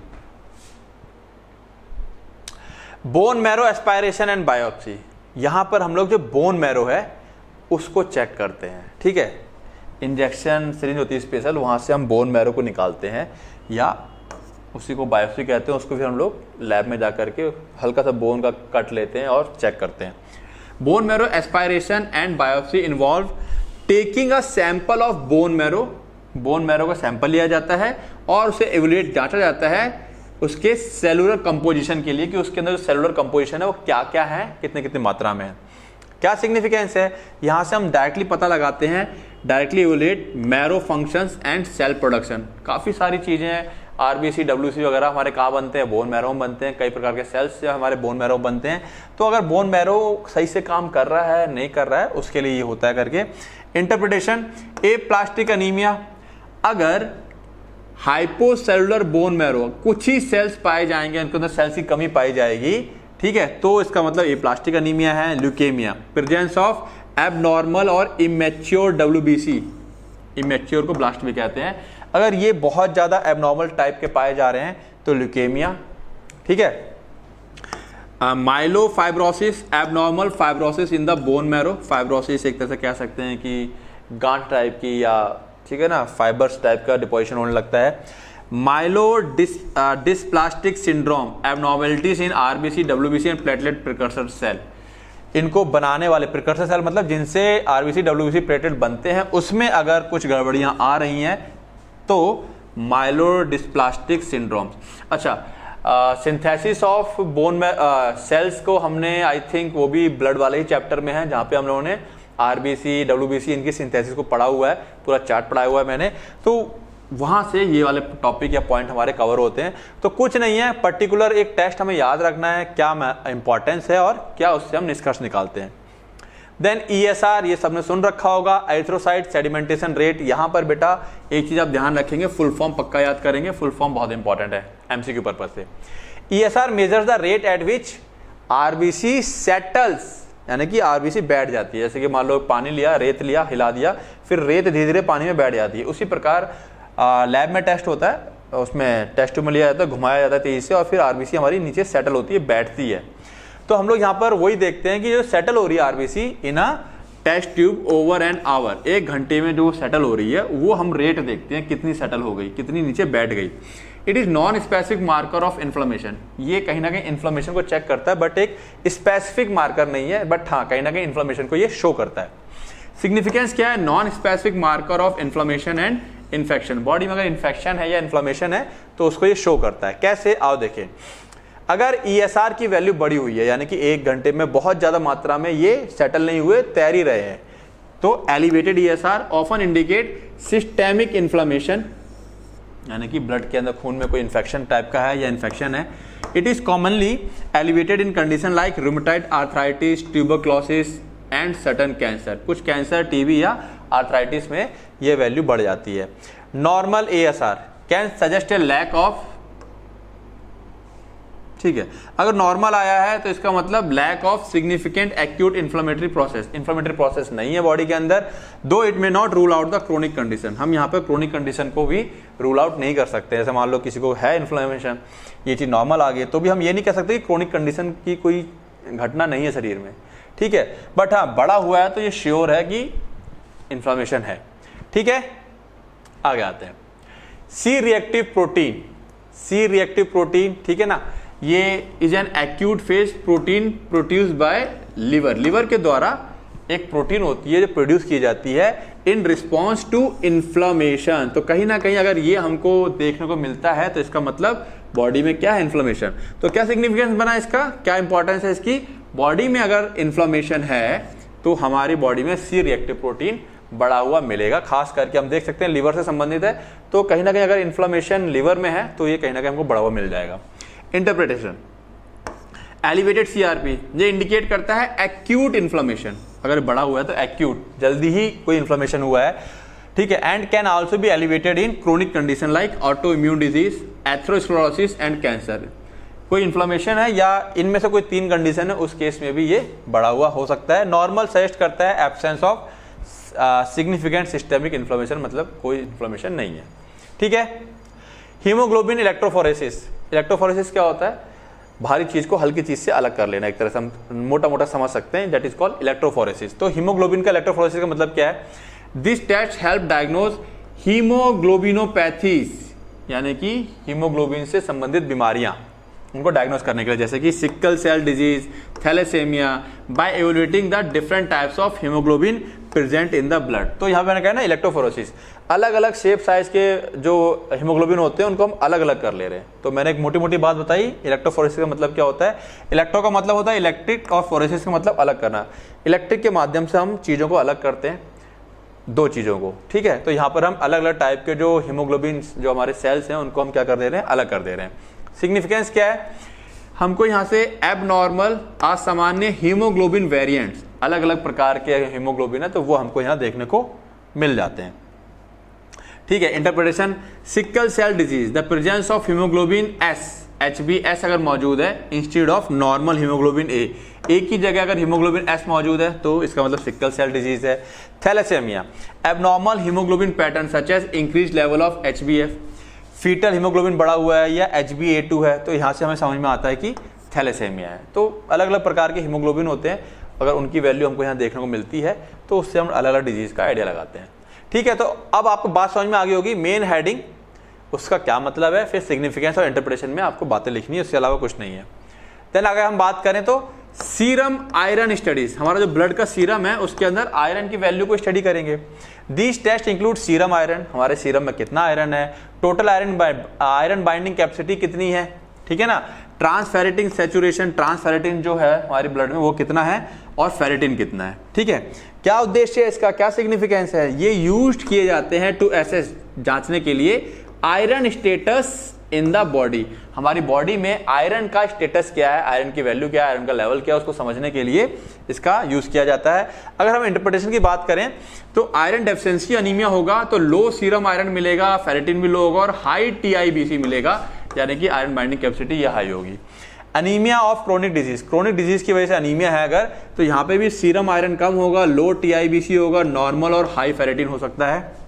Bone marrow aspiration and biopsy, यहां पर हम लोग जो बोन मैरो है उसको चेक करते हैं, ठीक है। इंजेक्शन सिरिंज होती है स्पेशल, वहां से हम बोन मैरो को निकालते हैं या उसी को बायोप्सी कहते हैं, उसको फिर हम लोग लैब में जाकर के हल्का सा बोन का कट लेते हैं और चेक करते हैं। Bone marrow aspiration and biopsy involve taking a sample of bone marrow, bone marrow का सैंपल लिया जाता है और उसे एवेल्युएट जांचा जाता है उसके सेलुलर कंपोजिशन के लिए कि उसके अंदर जो सेलुलर कंपोजिशन है वो क्या क्या है, कितने कितने मात्रा में है, क्या सिग्निफिकेंस है। यहां से हम डायरेक्टली पता लगाते हैं, directly evaluate marrow functions and cell production. काफी सारी चीजें हैं, आरबीसी डब्ल्यूसी वगैरह हमारे कहाँ बनते हैं, बोन मैरो में बनते हैं, कई प्रकार के सेल्स जो हमारे बोन मैरो बनते हैं। तो अगर बोन मैरो सही से काम कर रहा है नहीं कर रहा है उसके लिए ये होता है करके। इंटरप्रिटेशन, एप्लास्टिक एनीमिया, अगर हाइपोसेलुलर बोन मैरो कुछ ही सेल्स पाए जाएंगे, उनके अंदर सेल्स की कमी पाई जाएगी, ठीक है, तो इसका मतलब एप्लास्टिक एनीमिया है। ल्यूकेमिया, प्रेजेंस ऑफ एबनॉर्मल और इमेच्योर डब्ल्यूबीसी, इमेच्योर को ब्लास्ट भी कहते हैं, अगर ये बहुत ज्यादा एबनॉर्मल टाइप के पाए जा रहे हैं तो ल्यूकेमिया, ठीक है। माइलोफाइब्रोसिस, abnormal fibrosis in the bone marrow, fibrosis एक तरह से कह सकते हैं कि गांठ टाइप की या, ठीक है ना, फाइबर्स टाइप का डिपोजिशन होने लगता है। Myelodysplastic syndrome, abnormalities in RBC WBC and platelet precursor cell, इनको बनाने वाले प्रिकर्सर सेल मतलब जिनसे आरबीसी डब्ल्यूबीसी प्लेटलेट बनते हैं, उसमें अगर कुछ गड़बड़ियां आ रही हैं तो माइलोडिस्प्लास्टिक सिंड्रोम। अच्छा, सिंथेसिस ऑफ बोन में सेल्स को हमने आई थिंक वो भी ब्लड वाले ही चैप्टर में है, जहां पे हम लोगों ने आरबीसी डब्ल्यूबीसी इनकी सिंथेसिस को पढ़ा हुआ है, पूरा चार्ट पढ़ाया हुआ है मैंने, तो वहां से ये वाले टॉपिक या पॉइंट हमारे कवर होते हैं। तो कुछ नहीं है, पर्टिकुलर एक टेस्ट हमें याद रखना है, क्या इंपॉर्टेंस है और क्या उससे हम निष्कर्ष निकालते हैं। देन ईएसआर, ये सबने सुन रखा होगा, एरिथ्रोसाइट सेडिमेंटेशन रेट। यहां पर बेटा एक चीज आप ध्यान रखेंगे, फुल फॉर्म पक्का याद करेंगे, फुल फॉर्म बहुत इंपॉर्टेंट है एमसीक्यू पर्पज से। ESR measures the rate at which RBC settles, यानी कि आरबीसी बैठ जाती है। जैसे कि मान लो पानी लिया, रेत लिया, हिला दिया, फिर रेत धीरे धीरे पानी में बैठ जाती है। उसी प्रकार लैब में टेस्ट होता है, उसमें टेस्ट ट्यूब में लिया जाता है, घुमाया जाता है तेजी से और फिर आरबीसी हमारी नीचे सेटल होती है, बैठती है। तो हम लोग यहाँ पर वही देखते हैं कि जो सेटल हो रही है RBC in a test tube over an hour, 1 घंटे में जो सेटल हो रही है वो हम रेट देखते हैं, कितनी सेटल हो गई, कितनी नीचे बैठ गई। It is non specific marker of inflammation, ये कहीं ना कहीं इन्फ्लेमेशन को चेक करता है, बट एक स्पेसिफिक मार्कर नहीं है, बट हाँ कहीं ना कहीं इन्फ्लेमेशन को ये शो करता है। सिग्निफिकेंस क्या है, non specific marker of inflammation and infection. Body में अगर इन्फेक्शन है या इन्फ्लेमेशन है तो उसको ये शो करता है। कैसे, आओ देखें। अगर ESR की वैल्यू बढ़ी हुई है, यानी कि 1 घंटे में बहुत ज्यादा मात्रा में ये सेटल नहीं हुए, तैर ही रहे हैं, तो elevated ESR often indicate systemic inflammation, यानी कि ब्लड के अंदर खून में कोई इन्फेक्शन टाइप का है या इन्फेक्शन है। It is commonly elevated in condition like rheumatoid arthritis, tuberculosis and certain cancer. कुछ कैंसर, टीबी या आर्थराइटिस में ये वैल्यू बढ़ जाती है। Normal ESR can suggest a lack of, ठीक है, अगर नॉर्मल आया है तो इसका मतलब lack of significant acute inflammatory process. Inflammatory process नहीं है बॉडी के अंदर, though it may not rule out the chronic condition. हम यहाँ पे क्रोनिक कंडीशन को भी रूल आउट नहीं कर सकते। जैसे मान लो किसी को है इन्फ्लेमेशन, ये चीज नॉर्मल आ गई, तो भी हम ये नहीं कह सकते कि क्रोनिक कंडीशन की कोई घटना नहीं है शरीर में, ठीक है। बट हाँ, बड़ा हुआ है तो ये श्योर है कि इन्फ्लेमेशन है, ठीक है। आगे आते हैं। C reactive protein, C reactive protein, ठीक है ना, ये is an acute phase protein produce by liver. Liver के द्वारा एक प्रोटीन होती है जो प्रोड्यूस की जाती है इन रिस्पॉन्स टू इन्फ्लेमेशन। तो कहीं ना कहीं अगर ये हमको देखने को मिलता है तो इसका मतलब बॉडी में क्या है, इन्फ्लेमेशन। तो क्या सिग्निफिकेंस बना इसका, क्या इंपॉर्टेंस है इसकी, बॉडी में अगर इन्फ्लेमेशन है तो हमारी बॉडी में सी रिएक्टिव प्रोटीन बढ़ा हुआ मिलेगा। खास करके हम देख सकते हैं लिवर से संबंधित है, तो कहीं ना कहीं अगर इन्फ्लेमेशन लिवर में है तो ये कहीं ना कहीं हमको बढ़ा हुआ मिल जाएगा। इंटरप्रिटेशन, एलिवेटेड CRP ये इंडिकेट करता है एक्यूट इन्फ्लेमेशन। अगर बढ़ा हुआ है तो एक्यूट, जल्दी ही कोई इन्फ्लेमेशन हुआ है, ठीक है। And can also be elevated in chronic condition like auto immune disease, atherosclerosis and cancer. कोई इन्फ्लेमेशन है या इनमें से कोई 3 कंडीशन है, उस केस में भी ये बढ़ा हुआ हो सकता है। नॉर्मल सजेस्ट करता है absence of significant systemic inflammation, मतलब कोई इन्फ्लेमेशन नहीं है, ठीक है। हीमोग्लोबिन इलेक्ट्रोफोरेसिस, इलेक्ट्रोफोरेसिस क्या होता है, भारी चीज को हल्की चीज से अलग कर लेना, एक तरह से हम मोटा मोटा समझ सकते हैं, दैट इज कॉल्ड इलेक्ट्रोफोरेसिस। तो हीमोग्लोबिन का इलेक्ट्रोफोरेसिस का मतलब क्या है, this test help diagnose haemoglobinopathies, यानी कि हीमोग्लोबिन से संबंधित बीमारियां उनको डायग्नोज करने के लिए, जैसे कि sickle cell disease, thalassaemia, by evaluating the different types of haemoglobin present in the blood. तो यहाँ पे मैंने कहा ना इलेक्ट्रोफोरेसिस, अलग अलग शेप साइज के जो हीमोग्लोबिन होते हैं उनको हम अलग अलग कर ले रहे हैं। तो मैंने एक मोटी मोटी बात बताई, इलेक्ट्रोफोरेसिस का मतलब क्या होता है, इलेक्ट्रो का मतलब होता है इलेक्ट्रिक और फोरेसिस का मतलब अलग करना। इलेक्ट्रिक के माध्यम से हम चीज़ों को अलग करते हैं, 2 चीज़ों को, ठीक है। तो यहाँ पर हम अलग अलग टाइप के जो हीमोग्लोबिन जो हमारे सेल्स हैं उनको हम क्या कर दे रहे हैं, अलग कर दे रहे हैं। सिग्निफिकेंस क्या है, हमको यहाँ से एबनॉर्मल, असामान्य हीमोग्लोबिन वेरिएंट्स, अलग अलग प्रकार के हीमोग्लोबिन है तो वो हमको यहाँ देखने को मिल जाते हैं, ठीक है। Interpretation, sickle cell disease, the presence of haemoglobin S, HbS अगर मौजूद है instead of normal haemoglobin A, एक ही जगह अगर हीमोग्लोबिन S मौजूद है तो इसका मतलब सिकल सेल डिजीज है। Thalassaemia, abnormal haemoglobin pattern such as increase level of HbF, foetal haemoglobin बढ़ा हुआ है या HbA2 है, तो यहाँ से हमें समझ में आता है कि थैलेसेमिया है। तो अलग अलग प्रकार के हीमोग्लोबिन होते हैं, अगर उनकी वैल्यू हमको यहाँ देखने को मिलती है तो उससे हम अलग अलग डिजीज का आइडिया लगाते हैं, ठीक है। तो अब आपको बात समझ में आ गई होगी, मेन हेडिंग उसका क्या मतलब है, फिर सिग्निफिकेंस और इंटरप्रिटेशन में आपको बातें लिखनी है, उसके अलावा कुछ नहीं है। देन अगर हम बात करें तो सीरम आयरन स्टडीज, हमारा जो ब्लड का सीरम है उसके अंदर आयरन की वैल्यू को स्टडी करेंगे। These test include serum iron, हमारे सीरम में कितना आयरन है, टोटल आयरन बाइंडिंग कैपेसिटी कितनी है, ठीक है ना, ट्रांसफेरेटिन सैचुरेशन, ट्रांसफेरेटिन जो है हमारी ब्लड में वो कितना है और फेरेटिन कितना है, ठीक है। क्या उद्देश्य है इसका, क्या सिग्निफिकेंस है, ये यूज्ड किए जाते हैं टू एसेस, जांचने के लिए iron status in the body, हमारी बॉडी में आयरन का स्टेटस क्या है, आयरन की वैल्यू क्या है, आयरन का लेवल क्या है, उसको समझने के लिए इसका यूज किया जाता है। अगर हम इंटरप्रिटेशन की बात करें तो आयरन डेफिशिएंसी अनीमिया होगा तो लो सीरम आयरन मिलेगा, फेरेटिन भी लो होगा और हाई TIBC मिलेगा, यानी कि आयरन बाइंडिंग कैपेसिटी ये हाई होगी। Anaemia of chronic disease, chronic disease की वजह से अनीमिया है अगर, तो यहाँ पे भी सीरम आयरन कम होगा, लो TIBC होगा, नॉर्मल और हाई फेरेटिन हो सकता है।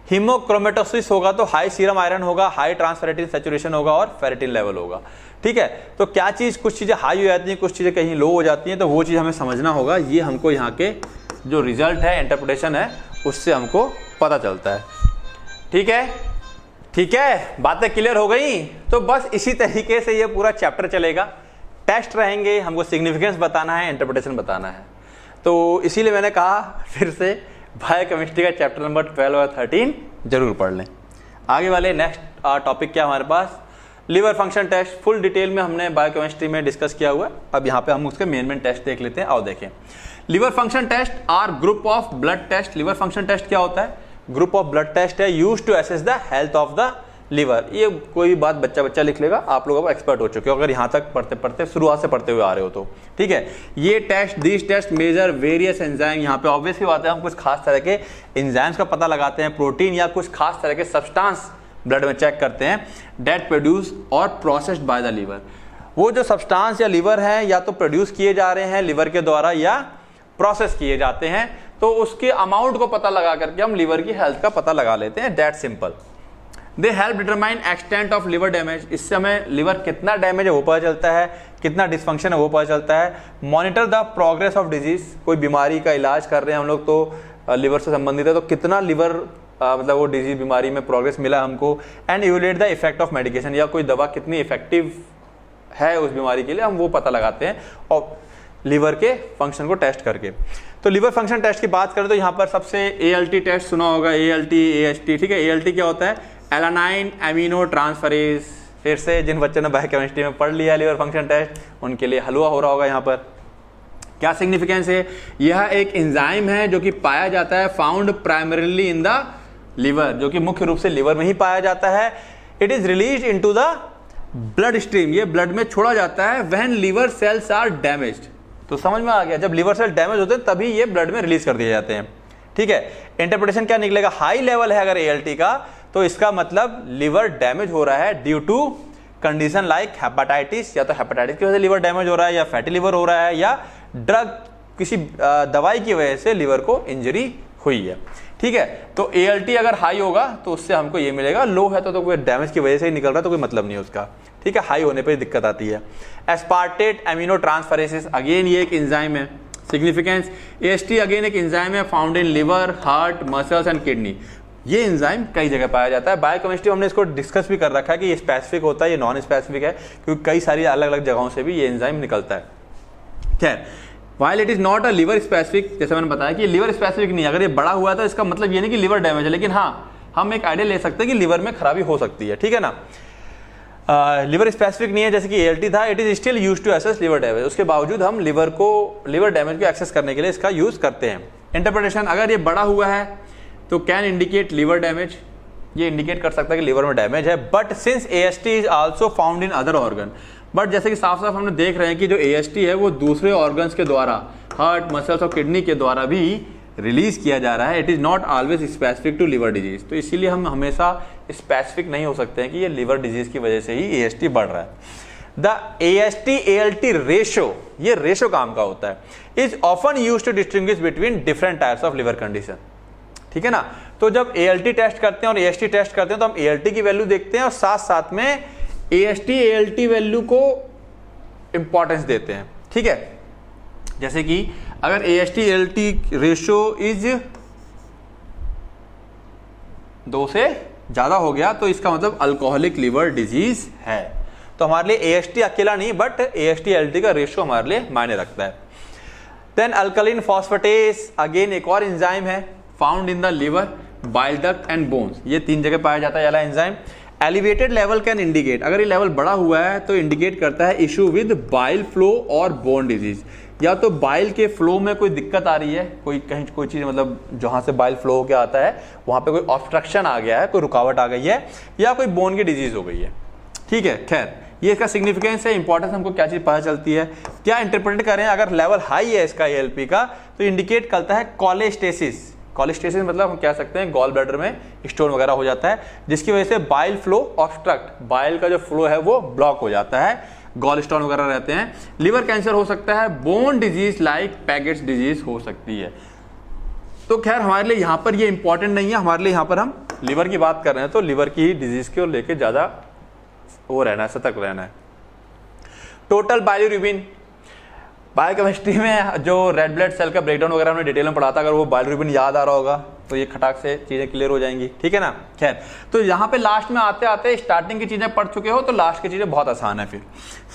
हीमोक्रोमेटोसिस होगा तो हाई सीरम आयरन होगा, हाई ट्रांसफेरेटिन सैचुरेशन होगा और फेरेटिन लेवल होगा, ठीक है। तो क्या चीज, कुछ चीजें हाई हो जाती हैं, कुछ चीजें कहीं लो हो जाती हैं, तो वो चीज हमें समझना होगा। ये हमको यहाँ के जो रिजल्ट है, इंटरप्रिटेशन है, उससे हमको पता चलता है, ठीक है, ठीक है। बातें क्लियर हो गई, तो बस इसी तरीके से ये पूरा चैप्टर चलेगा। टेस्ट रहेंगे, हमको सिग्निफिकेंस बताना है, इंटरप्रिटेशन बताना है। तो इसीलिए मैंने कहा फिर से बायोकेमिस्ट्री का चैप्टर नंबर 12 और 13 जरूर पढ़ लें। आगे वाले नेक्स्ट टॉपिक क्या हमारे पास, liver function test. Full detail में हमने बायोकेमिस्ट्री में डिस्कस किया हुआ है, अब यहाँ पे हम उसके मेन टेस्ट देख लेते हैं। आओ देखें, liver function test are group of blood test. Liver function test क्या होता है, ग्रुप ऑफ ब्लड टेस्ट है used to assess the health of the liver. ये कोई भी बात बच्चा लिख लेगा, आप लोग अब एक्सपर्ट हो चुके हो अगर यहाँ तक पढ़ते शुरुआत से पढ़ते हुए आ रहे हो तो, ठीक है। ये test, this test measure various enzyme, यहाँ पे ऑब्वियस ही बात है हम कुछ खास तरह के एंजाइम्स का पता लगाते हैं, प्रोटीन या कुछ खास तरह के सब्सटेंस ब्लड में चेक करते हैं, डेट प्रोड्यूस और प्रोसेस्ड बाय द लिवर। वो जो सब्सटेंस या लिवर है या तो प्रोड्यूस किए जा रहे हैं लिवर के द्वारा या प्रोसेस किए जाते हैं, तो उसके अमाउंट को पता लगा करके हम लिवर की हेल्थ का पता लगा लेते हैं, that simple. They help determine extent of liver damage. इससे हमें लिवर कितना डैमेज है वो पता चलता है, कितना डिसफंक्शन है वो पता चलता है। Monitor the progress of disease, कोई बीमारी का इलाज कर रहे हैं हम लोग तो लिवर से संबंधित है, तो कितना लिवर मतलब वो डिजीज बीमारी में प्रोग्रेस मिला हमको। And evaluate the effect of medication, या कोई दवा कितनी इफेक्टिव है उस बीमारी के लिए, हम वो पता लगाते हैं और लिवर के फंक्शन को टेस्ट करके। तो लिवर फंक्शन टेस्ट की बात करें तो यहाँ पर सबसे ALT टेस्ट सुना होगा, ALT, AST, ठीक है। ALT क्या होता है, एलानाइन एमिनो ट्रांसफरेज। फिर से जिन बच्चों ने बायोकेमिस्ट्री में पढ़ लिया लिवर फंक्शन टेस्ट, उनके लिए हलवा हो रहा होगा यहाँ पर। क्या सिग्निफिकेंस है, यह एक एंजाइम है जो कि पाया जाता है, found primarily in the liver, जो कि मुख्य रूप से लिवर में ही पाया जाता है। It is release into the blood stream, ये ब्लड में छोड़ा जाता है when liver cells are damaged. तो समझ में आ गया, जब लिवर सेल डैमेज होते हैं तभी ये ब्लड में रिलीज कर दिए जाते हैं, ठीक है। इंटरप्रिटेशन क्या निकलेगा, हाई लेवल है अगर ALT का तो इसका मतलब लिवर डैमेज हो रहा है due to condition like hepatitis, या तो हेपेटाइटिस की वजह से लिवर डैमेज हो रहा है, या फैटी लिवर हो रहा है, या ड्रग किसी दवाई की वजह से लिवर को इंजरी हुई है, ठीक है। तो ALT अगर हाई होगा तो उससे हमको ये मिलेगा, लो है तो कोई डैमेज की वजह से ही निकल रहा है तो कोई मतलब नहीं है उसका, ठीक है। हाई होने पर दिक्कत आती है। एस्पार्टेट एमिनो ट्रांसफरेसिस, अगेन ये एक एंजाइम है। सिग्निफिकेंस, AST अगेन एक एंजाइम है, found in liver, heart, muscles and kidney. ये एंजाइम कई जगह पाया जाता है। बायोकेमिस्ट्री में हमने इसको डिस्कस भी कर रखा है कि ये स्पेसिफिक होता है, ये नॉन स्पेसिफिक है, क्योंकि कई सारी अलग अलग जगहों से भी ये एंजाइम निकलता है। खैर, while it is not a liver specific, जैसे मैंने बताया कि लिवर स्पेसिफिक नहीं है। अगर ये बड़ा हुआ है तो इसका मतलब ये नहीं कि लिवर डैमेज है, लेकिन हाँ हम एक आइडिया ले सकते हैं कि लिवर में खराबी हो सकती है, ठीक है ना। लिवर स्पेसिफिक नहीं है जैसे कि ALT था, it is still use to assess liver damage. उसके बावजूद हम लिवर डैमेज को एक्सेस करने के लिए इसका यूज करते हैं। इंटरप्रिटेशन, अगर ये बड़ा हुआ है तो कैन इंडिकेट लिवर डैमेज, ये इंडिकेट कर सकता है कि लिवर में डैमेज है। But since AST is also found in other organ, but जैसे कि साफ साफ हमने देख रहे हैं कि जो AST है वो दूसरे ऑर्गन्स के द्वारा, हार्ट, मसल्स और किडनी के द्वारा भी रिलीज किया जा रहा है। It is not always specific to liver disease, तो इसीलिए हम हमेशा स्पेसिफिक नहीं हो सकते हैं कि ये लिवर डिजीज की वजह से ही AST बढ़ रहा है। द AST-ALT रेशो, ये रेशो काम का होता है, is often used to distinguish between different types of liver condition, ठीक है ना। तो जब ALT टेस्ट करते हैं और AST टेस्ट करते हैं तो हम ALT की वैल्यू देखते हैं और साथ साथ में AST-ALT वैल्यू को इंपॉर्टेंस देते हैं, ठीक है। जैसे कि अगर AST-ALT रेशो इज 2 से ज्यादा हो गया तो इसका मतलब अल्कोहलिक लिवर डिजीज है। तो हमारे लिए AST अकेला नहीं बट AST-ALT का रेशो हमारे लिए मायने रखता है। देन अल्कलीन फॉस्फेटेस, अगेन एक और एंजाइम है, found in the liver, bile duct and bones, ये 3 जगह पाया जाता है वाला enzyme. Elevated level can indicate, अगर ये लेवल बड़ा हुआ है तो इंडिकेट करता है इशू विद बाइल फ्लो और बोन डिजीज, या तो बाइल के फ्लो में कोई दिक्कत आ रही है, कोई चीज मतलब जहां से बाइल फ्लो होकर आता है वहां पे कोई ऑब्स्ट्रक्शन आ गया है, कोई रुकावट आ गई है, या कोई बोन की डिजीज हो गई है, ठीक है। खैर, ये इसका सिग्निफिकेंस है, इंपॉर्टेंस हमको क्या चीज पता चलती है, क्या इंटरप्रेट करें। अगर लेवल हाई है इसका ALP का तो इंडिकेट करता है कोलेस्टेसिस। कोलेस्टेसिस मतलब हम कह सकते हैं गॉल ब्लैडर में स्टोन वगैरह हो जाता है, जिसकी वजह से बाइल फ्लो ऑब्स्ट्रक्ट, बाइल का जो फ्लो है वो ब्लॉक हो जाता है, गॉल स्टोन वगैरह रहते हैं। लिवर कैंसर हो सकता है, बोन डिजीज लाइक पैगेट्स डिजीज हो सकती है। तो खैर हमारे लिए यहाँ पर ये इंपॉर्टेंट नहीं है, हमारे लिए यहाँ पर हम लिवर की बात कर रहे हैं तो लिवर की डिजीज को लेके ज्यादा वो रहना है, सतर्क रहना है। टोटल बाइलिरुबिन, बायोकेमिस्ट्री में जो रेड ब्लड सेल का ब्रेकडाउन वगैरह हमने डिटेल में पढ़ा था, अगर वो बाइलिरुबिन याद आ रहा होगा तो ये खटाक से चीजें क्लियर हो जाएंगी, ठीक है ना। खैर, तो यहाँ पे लास्ट में आते आते स्टार्टिंग की चीजें पढ़ चुके हो तो लास्ट की चीजें बहुत आसान है। फिर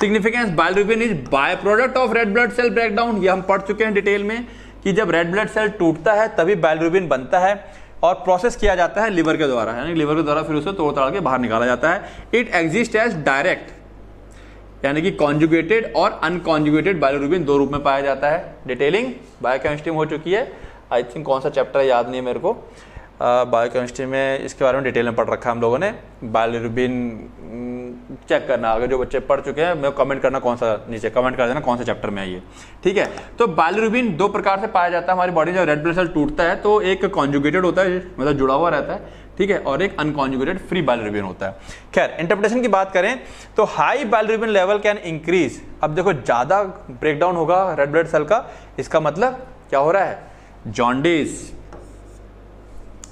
significance, bilirubin is by product of red blood cell breakdown, ये हम पढ़ चुके हैं डिटेल में कि जब रेड ब्लड सेल टूटता है तभी बाइलिरुबिन बनता है। और प्रोसेस किया जाता है लिवर के द्वारा, यानी लिवर के द्वारा फिर उसे तोड़ ताड़ के बाहर निकाला जाता है। इट एग्जिस्ट एज डायरेक्ट यानी कि कॉन्जुगेटेड और अनकॉन्जुगेटेड बाइलिरुबिन दो रूप में पाया जाता है। डिटेलिंग बायोकेमिस्ट्री में हो चुकी है, आई थिंक कौन सा चैप्टर है याद नहीं है मेरे को, बायोकेमिस्ट्री में इसके बारे में डिटेल में पढ़ रखा है हम लोगों ने। बाइलिरुबिन चेक करना, अगर जो बच्चे पढ़ चुके हैं मैं कमेंट करना कौन सा, नीचे कमेंट कर देना कौन सा चैप्टर में है ये, ठीक है। तो बाइलिरुबिन दो प्रकार से पाया जाता है हमारी बॉडी में। जब रेड ब्लड सेल टूटता है तो एक कॉन्जुगेटेड होता है, मतलब जुड़ा हुआ रहता है, ठीक है, और एक अनकॉन्जुगेटेड फ्री बाइलिरुबिन होता है। खैर इंटरप्रिटेशन की बात करें तो हाई बाइलिरुबिन लेवल कैन इंक्रीज। अब देखो ज्यादा ब्रेकडाउन होगा रेड ब्लड सेल का, इसका मतलब क्या हो रहा है, जॉन्डिस,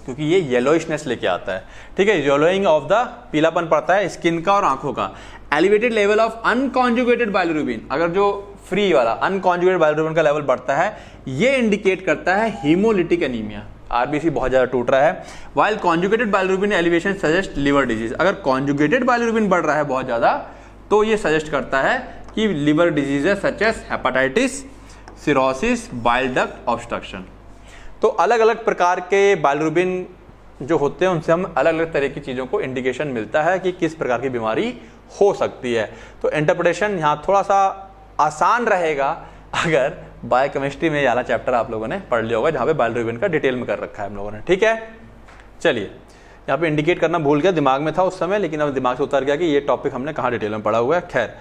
क्योंकि ये येलोइशनेस लेके आता है, ठीक है, येलोइंग ऑफ द, पीलापन पड़ता है स्किन का और आंखों का। एलिवेटेड लेवल ऑफ अनकॉन्जुगेटेड बाइलिरुबिन, अगर जो फ्री वाला अनकॉन्जुगेटेड बाइलिरुबिन का लेवल बढ़ता है, ये इंडिकेट करता है हीमोलिटिक एनीमिया, आरबीसी बहुत ज्यादा टूट रहा है। While conjugated bilirubin elevation suggest liver disease, अगर कॉन्जुगेटेड बाइलिरुबिन बढ़ रहा है बहुत ज्यादा तो ये सजेस्ट करता है कि liver diseases such as hepatitis, cirrhosis, bile duct obstruction. तो अलग अलग प्रकार के बाइलिरुबिन जो होते हैं उनसे हम अलग अलग तरह की चीज़ों को इंडिकेशन मिलता है कि किस प्रकार की बीमारी हो सकती है। तो इंटरप्रिटेशन यहाँ थोड़ा सा आसान रहेगा अगर बायोकेमिस्ट्री में वाला चैप्टर आप लोगों ने पढ़ लिया होगा जहाँ पे बाइलिरुबिन का डिटेल में कर रखा है हम लोगों ने, ठीक है। चलिए यहाँ पे इंडिकेट करना भूल गया, दिमाग में था उस समय लेकिन अब दिमाग से उतर गया कि ये टॉपिक हमने कहाँ डिटेल में पढ़ा हुआ है। खैर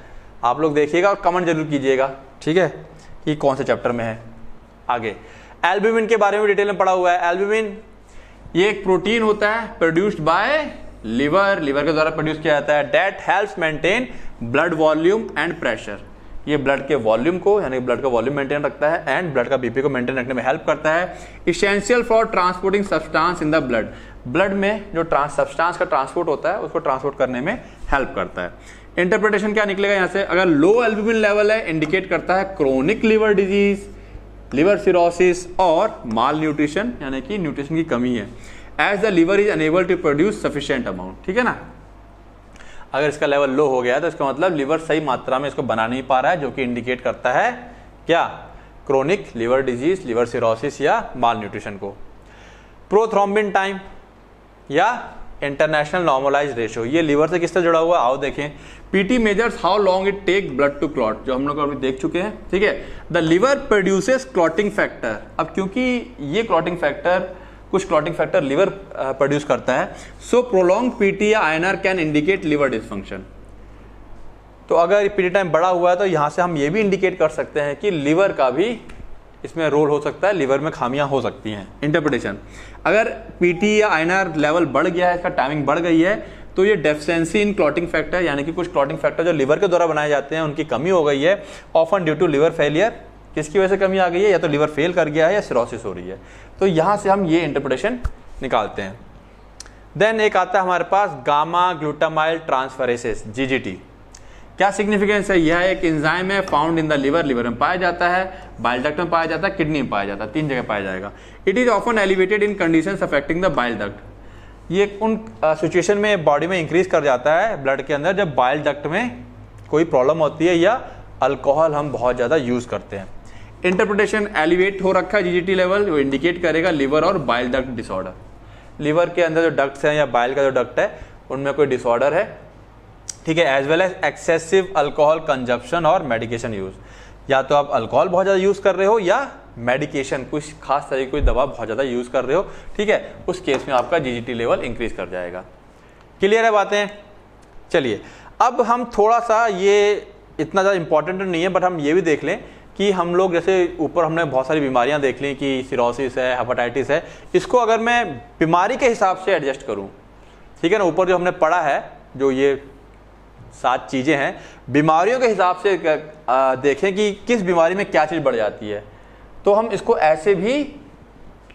आप लोग देखिएगा और कमेंट जरूर कीजिएगा, ठीक है, कि कौन से चैप्टर में है। आगे एल्ब्यूमिन के बारे में डिटेल में पढ़ा हुआ है। एल्ब्यूमिन ये एक प्रोटीन होता है प्रोड्यूस्ड बाय लिवर, लिवर के द्वारा प्रोड्यूस किया जाता है। That helps maintain blood volume and pressure, ये ब्लड के वॉल्यूम को यानी ब्लड का वॉल्यूम मेंटेन रखता है एंड ब्लड का बीपी को मेंटेन रखने में हेल्प करता है। Essential for transporting substance in the blood, blood में जो सब्सटेंस का ट्रांसपोर्ट होता है उसको ट्रांसपोर्ट करने में हेल्प करता है। इंटरप्रिटेशन क्या निकलेगा यहाँ से, अगर लो एल्ब्यूमिन लेवल है इंडिकेट करता है chronic liver disease, liver cirrhosis और माल न्यूट्रिशन यानी कि न्यूट्रिशन की कमी है। As the liver is unable to produce sufficient amount, ठीक है ना, अगर इसका लेवल लो हो गया तो इसका मतलब लिवर सही मात्रा में इसको बना नहीं पा रहा है, जो कि इंडिकेट करता है क्या, chronic liver disease, liver cirrhosis या माल न्यूट्रिशन को। प्रोथ्रोम्बिन टाइम या इंटरनेशनल नॉर्मलाइज्ड रेशियो, ये लिवर से किससे जुड़ा हुआ है, आओ देखें। PT measures how long it take blood to clot, जो हम लोग अभी देख चुके हैं, ठीक है। The liver produces clotting factor, अब क्योंकि ये क्लॉटिंग फैक्टर, कुछ क्लॉटिंग फैक्टर लिवर प्रोड्यूस करता है, सो प्रोलॉन्ग पीटी या INR can indicate liver dysfunction. तो अगर पीटी टाइम बड़ा हुआ है तो यहां से हम ये भी इंडिकेट कर सकते हैं कि लिवर का भी इसमें रोल हो सकता है, लिवर में खामियां हो सकती हैं। इंटरप्रिटेशन, अगर पीटी या आईएनआर लेवल बढ़ गया है, इसका टाइमिंग बढ़ गई है, तो ये डेफिशिएंसी इन क्लॉटिंग फैक्टर यानी कि कुछ क्लॉटिंग फैक्टर जो लिवर के द्वारा बनाए जाते हैं उनकी कमी हो गई है। Often due to liver failure, किसकी वजह से कमी आ गई है, या तो लिवर फेल कर गया है या सिरोसिस हो रही है। तो यहां से हम ये इंटरप्रिटेशन निकालते हैं। देन एक आता है हमारे पास गामा ग्लूटामाइल ट्रांसफरेसेस, जीजीटी। क्या सिग्निफिकेंस है, यह एक एंजाइम है found in the liver, liver में पाया जाता है, बाइल डक्ट में पाया जाता है, किडनी में पाया जाता है, तीन जगह पाया जाएगा। It is often elevated in conditions affecting the bile duct, ये उन सिचुएशन में बॉडी में इंक्रीज कर जाता है ब्लड के अंदर जब बाइल डक्ट में कोई प्रॉब्लम होती है या अल्कोहल हम बहुत ज्यादा यूज करते हैं। इंटरप्रिटेशन, एलिवेट हो रखा है जीजीटी लेवल, वो इंडिकेट करेगा लिवर और बाइल डक्ट डिसऑर्डर, लिवर के अंदर जो डक्ट्स हैं या बाइल का जो डक्ट है उनमें कोई डिसऑर्डर है, ठीक है। As well as excessive alcohol consumption और मेडिकेशन यूज, या तो आप अल्कोहल बहुत ज्यादा यूज कर रहे हो या मेडिकेशन कुछ खास तरह की कोई दवा बहुत ज्यादा यूज कर रहे हो, ठीक है, उस केस में आपका जीजीटी लेवल इंक्रीज कर जाएगा। क्लियर है बातें। चलिए अब हम थोड़ा सा, ये इतना ज़्यादा इंपॉर्टेंट नहीं है बट हम ये भी देख लें कि हम लोग जैसे ऊपर हमने बहुत सारी बीमारियां देख ली कि सिरोसिस है, हेपेटाइटिस है, इसको अगर मैं बीमारी के हिसाब से एडजस्ट करूं, ठीक है ना, ऊपर जो हमने पढ़ा है जो ये 7 चीजें हैं, बीमारियों के हिसाब से देखें कि किस बीमारी में क्या चीज बढ़ जाती है, तो हम इसको ऐसे भी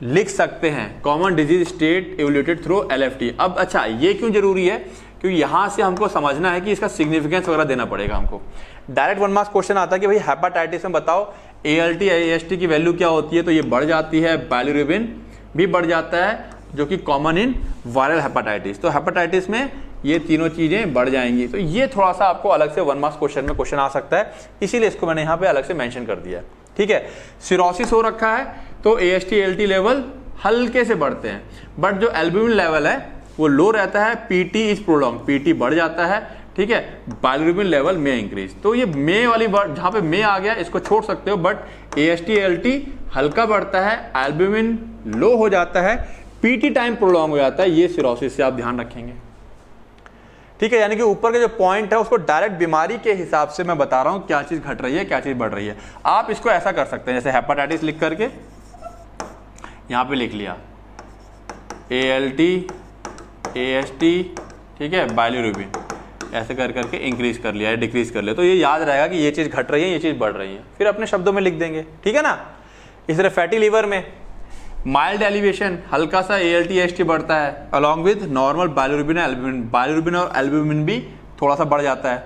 लिख सकते हैं, common disease state evaluated through LFT. अब अच्छा ये क्यों जरूरी है, क्योंकि यहां से हमको समझना है कि इसका सिग्निफिकेंस वगैरह देना पड़ेगा हमको। डायरेक्ट 1 मार्क्स क्वेश्चन आता है कि भाई हेपेटाइटिस में बताओ एएलटी एएसटी की वैल्यू क्या होती है, तो ये बढ़ जाती है, बाइलिरुबिन भी बढ़ जाता है जो कि कॉमन इन वायरल हेपेटाइटिस, तो हेपेटाइटिस में ये तीनों चीजें बढ़ जाएंगी। तो ये थोड़ा सा आपको अलग से 1 मार्क्स क्वेश्चन में क्वेश्चन आ सकता है, इसीलिए इसको मैंने यहाँ पे अलग से मेंशन कर दिया, ठीक है। सिरोसिस हो रखा है तो एएसटी एएलटी लेवल हल्के से बढ़ते हैं, बट जो एल्ब्यूमिन लेवल है वो लो रहता है, पीटी इज प्रोलॉन्ग, पीटी बढ़ जाता है, ठीक है, बाइलिरुबिन लेवल में इंक्रीज। तो ये मे वाली वर्ड जहां पे मे आ गया इसको छोड़ सकते हो, बट एएसटी एएलटी हल्का बढ़ता है, एल्ब्यूमिन लो हो जाता है, पीटी टाइम प्रोलॉन्ग हो जाता है, ये सिरोसिस से आप ध्यान रखेंगे, ठीक है। यानी कि ऊपर के जो पॉइंट है उसको डायरेक्ट बीमारी के हिसाब से मैं बता रहा हूं क्या चीज घट रही है क्या चीज बढ़ रही है। आप इसको ऐसा कर सकते हैं, जैसे हेपेटाइटिस लिख करके यहां पे लिख लिया एएलटी एएसटी, ठीक है, बाइलिरुबिन, ऐसे कर करके इंक्रीज कर लिया है, डिक्रीज कर लिया, तो ये याद रहेगा कि ये चीज घट रही है ये चीज बढ़ रही है, फिर अपने शब्दों में लिख देंगे, ठीक है ना। इस तरह फैटी लीवर में माइल्ड एलिवेशन, हल्का सा एएलटी एएसटी बढ़ता है अलॉन्ग विद नॉर्मल बाइलिरुबिन एल्ब्यूमिन, बाइलिरुबिन और एल्ब्यूमिन भी थोड़ा सा बढ़ जाता है।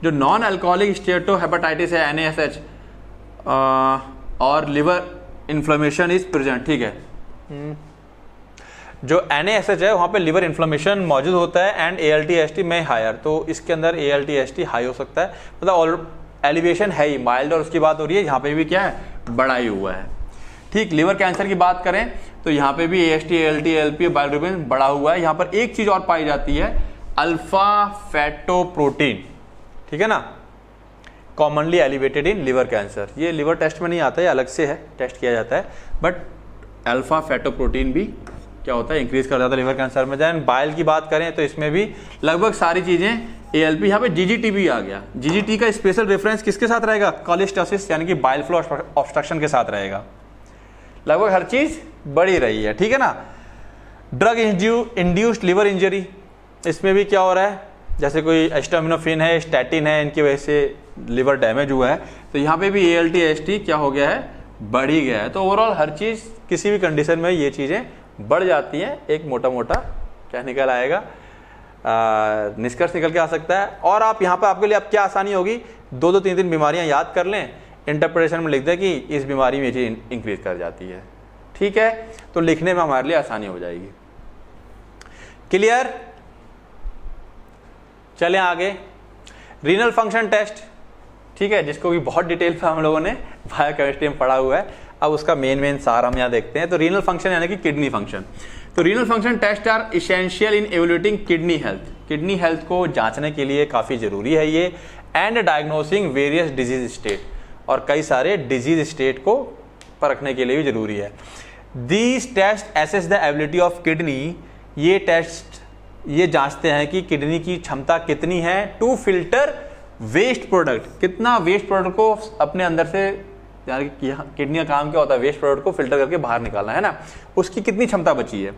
जो नॉन अल्कोहलिक स्टेटोहेपेटाइटिस है NaSH और लिवर इन्फ्लेमेशन इज प्रेजेंट, ठीक है, जो NaSH है वहां पे लिवर इन्फ्लेमेशन मौजूद होता है एंड ALT AST में हायर, तो इसके अंदर ALT AST हाई हो सकता है, मतलब एलिवेशन है ही, माइल्ड और उसकी बात हो रही है, यहाँ पे भी क्या है बड़ा ही हुआ है, ठीक। लिवर कैंसर की बात करें तो यहाँ पे भी AST ALT ALP बाइलिरुबिन बढ़ा हुआ है। यहाँ पर एक चीज और पाई जाती है अल्फा फैटोप्रोटीन, ठीक है ना, commonly elevated in liver cancer. ये लिवर टेस्ट में नहीं आता है, अलग से है, टेस्ट किया जाता है, बट अल्फा फैटोप्रोटीन भी क्या होता है इंक्रीज कर जाता है लिवर कैंसर में। जैन बाइल की बात करें तो इसमें भी लगभग सारी चीजें ALP, यहाँ पे GGT भी आ गया। GGT का स्पेशल रेफरेंस किसके साथ रहेगा, कोलेस्टोसिस यानी कि बाइल फ्लो ऑब्स्ट्रक्शन के साथ रहेगा। लगभग हर चीज बढ़ी रही है, ठीक है ना। ड्रग इंड्यूस्ड लिवर इंजरी, इसमें भी क्या हो रहा है, जैसे कोई एस्टामिनोफिन है, स्टैटिन है, इनकी वजह से लिवर डैमेज हुआ है, तो यहाँ पे भी ALT AST क्या हो गया है, बढ़ ही गया है। तो ओवरऑल हर चीज किसी भी कंडीशन में ये चीजें बढ़ जाती हैं। एक मोटा मोटा क्या निकल आएगा, निष्कर्ष निकल के आ सकता है। और आप यहाँ पे आपके लिए अब क्या आसानी होगी, 2-2 3-3 बीमारियां याद कर लें, इंटरप्रिटेशन में लिख दें कि इस बीमारी में ये चीज इंक्रीज कर जाती है, ठीक है, तो लिखने में हमारे लिए आसानी हो जाएगी। क्लियर, चलें आगे। रीनल फंक्शन टेस्ट, ठीक है, जिसको भी बहुत डिटेल पे हम लोगों ने बायोकेमिस्ट्री में पढ़ा हुआ है, अब उसका मेन सार हम यहाँ देखते हैं। तो रीनल फंक्शन यानी कि किडनी फंक्शन, तो renal function test are essential in evaluating kidney health, kidney health को जांचने के लिए काफी जरूरी है ये, and diagnosing various disease state, और कई सारे डिजीज स्टेट को परखने के लिए भी जरूरी है। These test assess the ability of kidney, ये टेस्ट ये जांचते हैं कि किडनी की क्षमता कितनी है टू फिल्टर वेस्ट प्रोडक्ट, कितना वेस्ट प्रोडक्ट को अपने अंदर से, यानी किडनी का काम क्या होता है, वेस्ट प्रोडक्ट को फिल्टर करके बाहर निकालना है ना, उसकी कितनी क्षमता बची है।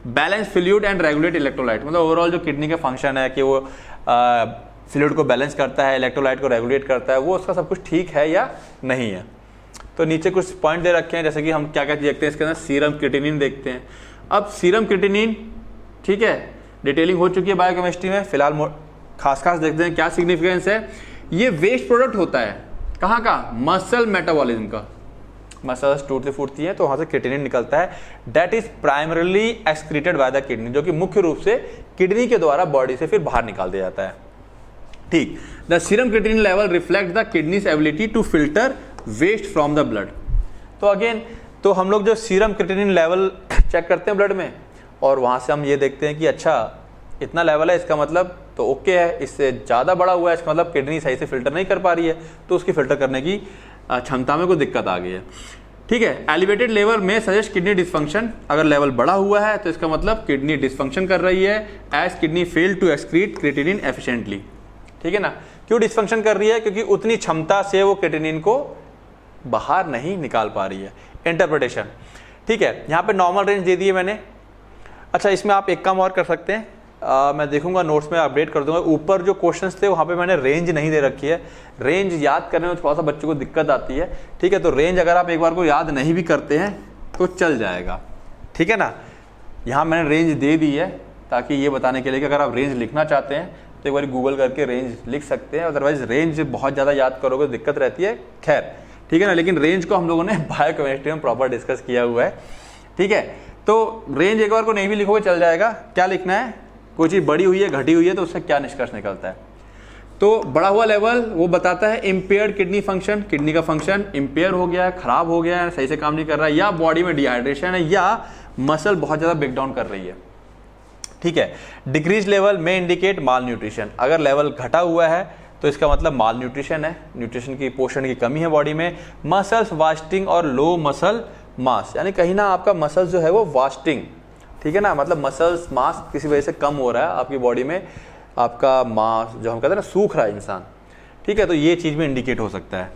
Balance fluid and regulate electrolyte, मतलब ओवरऑल जो किडनी का फंक्शन है कि वो फ्लूइड को बैलेंस करता है, इलेक्ट्रोलाइट को रेगुलेट करता है, वो उसका सब कुछ ठीक है या नहीं है। तो नीचे कुछ पॉइंट दे रखे हैं, जैसे कि हम क्या क्या देखते हैं इसके अंदर, सीरम क्रिएटिनिन देखते हैं। अब सीरम क्रिएटिनिन, ठीक है, डिटेलिंग हो चुकी है बायोकेमिस्ट्री में, फिलहाल खास देखते हैं क्या सिग्निफिकेंस है। ये वेस्ट प्रोडक्ट होता है कहाँ का, मसल मेटाबॉलिज्म का, मसल्स टूटती फूटती हैं तो वहां से क्रिएटिनिन निकलता है, that is primarily excreted by the kidney, जो कि मुख्य रूप से किडनी के द्वारा बॉडी से फिर बाहर निकाल दिया जाता है, ठीक। The serum creatinine level reflect the kidney's ability to filter waste from the blood. तो अगेन, तो हम लोग जो सीरम क्रिएटिनिन लेवल चेक करते हैं ब्लड में, और वहां से हम ये देखते हैं कि अच्छा इतना लेवल है, इसका मतलब तो ओके है, इससे ज़्यादा बड़ा हुआ है इसका मतलब किडनी सही से फिल्टर नहीं कर पा रही है, तो उसकी फिल्टर करने की क्षमता में कोई दिक्कत आ गई है, ठीक है। एलिवेटेड लेवल में सजेस्ट किडनी डिसफंक्शन, अगर लेवल बड़ा हुआ है तो इसका मतलब किडनी डिसफंक्शन कर रही है, as kidney fail to excrete creatinine efficiently, ठीक है ना। क्यों डिसफंक्शन कर रही है, क्योंकि उतनी क्षमता से वो क्रिएटिनिन को बाहर नहीं निकाल पा रही है। इंटरप्रिटेशन, ठीक है, यहाँ पे नॉर्मल रेंज दे दी है मैंने। अच्छा, इसमें आप एक काम और कर सकते हैं, मैं देखूंगा नोट्स में अपडेट कर दूंगा, ऊपर जो क्वेश्चंस थे वहाँ पे मैंने रेंज नहीं दे रखी है, रेंज याद करने में थोड़ा सा बच्चों को दिक्कत आती है, ठीक है। तो रेंज अगर आप एक बार को याद नहीं भी करते हैं तो चल जाएगा, ठीक है ना। यहाँ मैंने रेंज दे दी है ताकि ये बताने के लिए कि अगर आप रेंज लिखना चाहते हैं तो एक बार गूगल करके रेंज लिख सकते हैं, अदरवाइज रेंज बहुत ज़्यादा याद करोगे तो दिक्कत रहती है, खैर, ठीक है ना। लेकिन रेंज को हम लोगों ने बायोकेमिस्ट्री में प्रॉपर डिस्कस किया हुआ है, ठीक है। तो रेंज एक बार को नहीं भी लिखोगे चल जाएगा। क्या लिखना है, कोई चीज़ बड़ी हुई है, घटी हुई है, तो उससे क्या निष्कर्ष निकलता है। तो बढ़ा हुआ लेवल वो बताता है इम्पेयर्ड किडनी फंक्शन, किडनी का फंक्शन इम्पेयर हो गया है, खराब हो गया है, सही से काम नहीं कर रहा है, या बॉडी में डिहाइड्रेशन है, या मसल बहुत ज़्यादा ब्रेक डाउन कर रही है, ठीक है। डिक्रीज लेवल में इंडिकेट माल न्यूट्रिशन, अगर लेवल घटा हुआ है तो इसका मतलब माल न्यूट्रिशन है, न्यूट्रिशन की पोषण की कमी है बॉडी में। मसल्स वास्टिंग और लो मसल मास, यानी कहीं ना आपका मसल्स जो है वो वास्टिंग, ठीक है ना, मतलब मसल्स मास किसी वजह से कम हो रहा है आपकी बॉडी में, आपका मास जो हम कहते हैं ना सूख रहा है इंसान, ठीक है, तो ये चीज़ में इंडिकेट हो सकता है।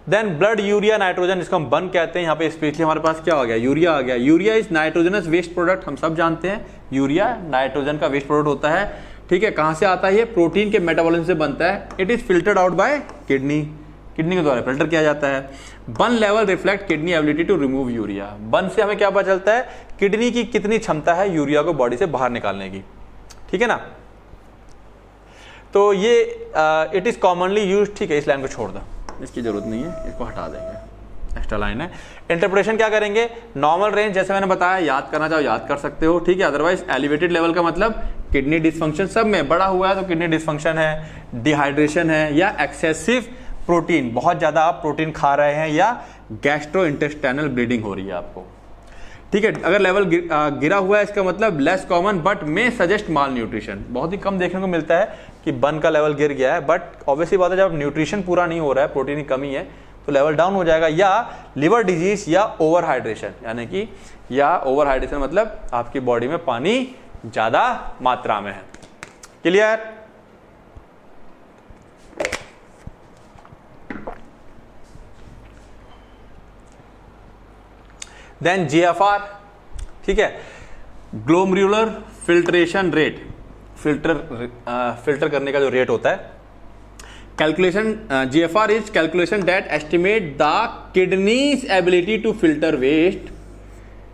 देन ब्लड यूरिया नाइट्रोजन, इसको हम बन कहते हैं, यहाँ पे स्पेशली हमारे पास क्या हो गया, यूरिया आ गया। Urea is nitrogenous waste product, हम सब जानते हैं यूरिया नाइट्रोजन का वेस्ट प्रोडक्ट होता है, ठीक है। कहाँ से आता है ये, प्रोटीन के मेटाबॉलिज्म से बनता है। It is filtered out by kidney, kidney के द्वारा फिल्टर किया जाता है। BUN level reflect kidney ability to remove urea, BUN से हमें क्या पता चलता है, किडनी की कितनी क्षमता है यूरिया को बॉडी से बाहर निकालने की, ठीक है ना। तो ये इट इज कॉमनली यूज, ठीक है, इस लाइन को छोड़ दो, इसकी जरूरत नहीं है, इसको हटा देंगे, एक्स्ट्रा लाइन है। इंटरप्रिटेशन क्या करेंगे, नॉर्मल रेंज जैसे मैंने बताया, याद करना चाहो याद कर सकते हो, ठीक है। अदरवाइज एलिवेटेड लेवल का मतलब किडनी डिसफंक्शन, सब में बड़ा हुआ है तो किडनी डिसफंक्शन है, डिहाइड्रेशन है, या एक्सेसिव प्रोटीन, बहुत ज्यादा आप प्रोटीन खा रहे हैं, या गैस्ट्रो इंटेस्टाइनल ब्लीडिंग हो रही है आपको, ठीक है। अगर लेवल गिरा हुआ है इसका मतलब less common but may suggest mall nutrition, बहुत ही कम देखने को मिलता है कि बन का लेवल गिर गया है, बट ऑब्वियसली बात है जब न्यूट्रिशन पूरा नहीं हो रहा है, प्रोटीन की कमी है, तो लेवल डाउन हो जाएगा। या लिवर डिजीज या ओवर हाइड्रेशन, यानी कि या ओवर हाइड्रेशन मतलब आपकी बॉडी में पानी ज्यादा मात्रा में है। क्लियर। देन जीएफआर, ठीक है, ग्लोमेरुलर फिल्ट्रेशन रेट, फिल्टर करने का जो रेट होता है, calculation, GFR is calculation that estimate the kidney's ability to filter waste,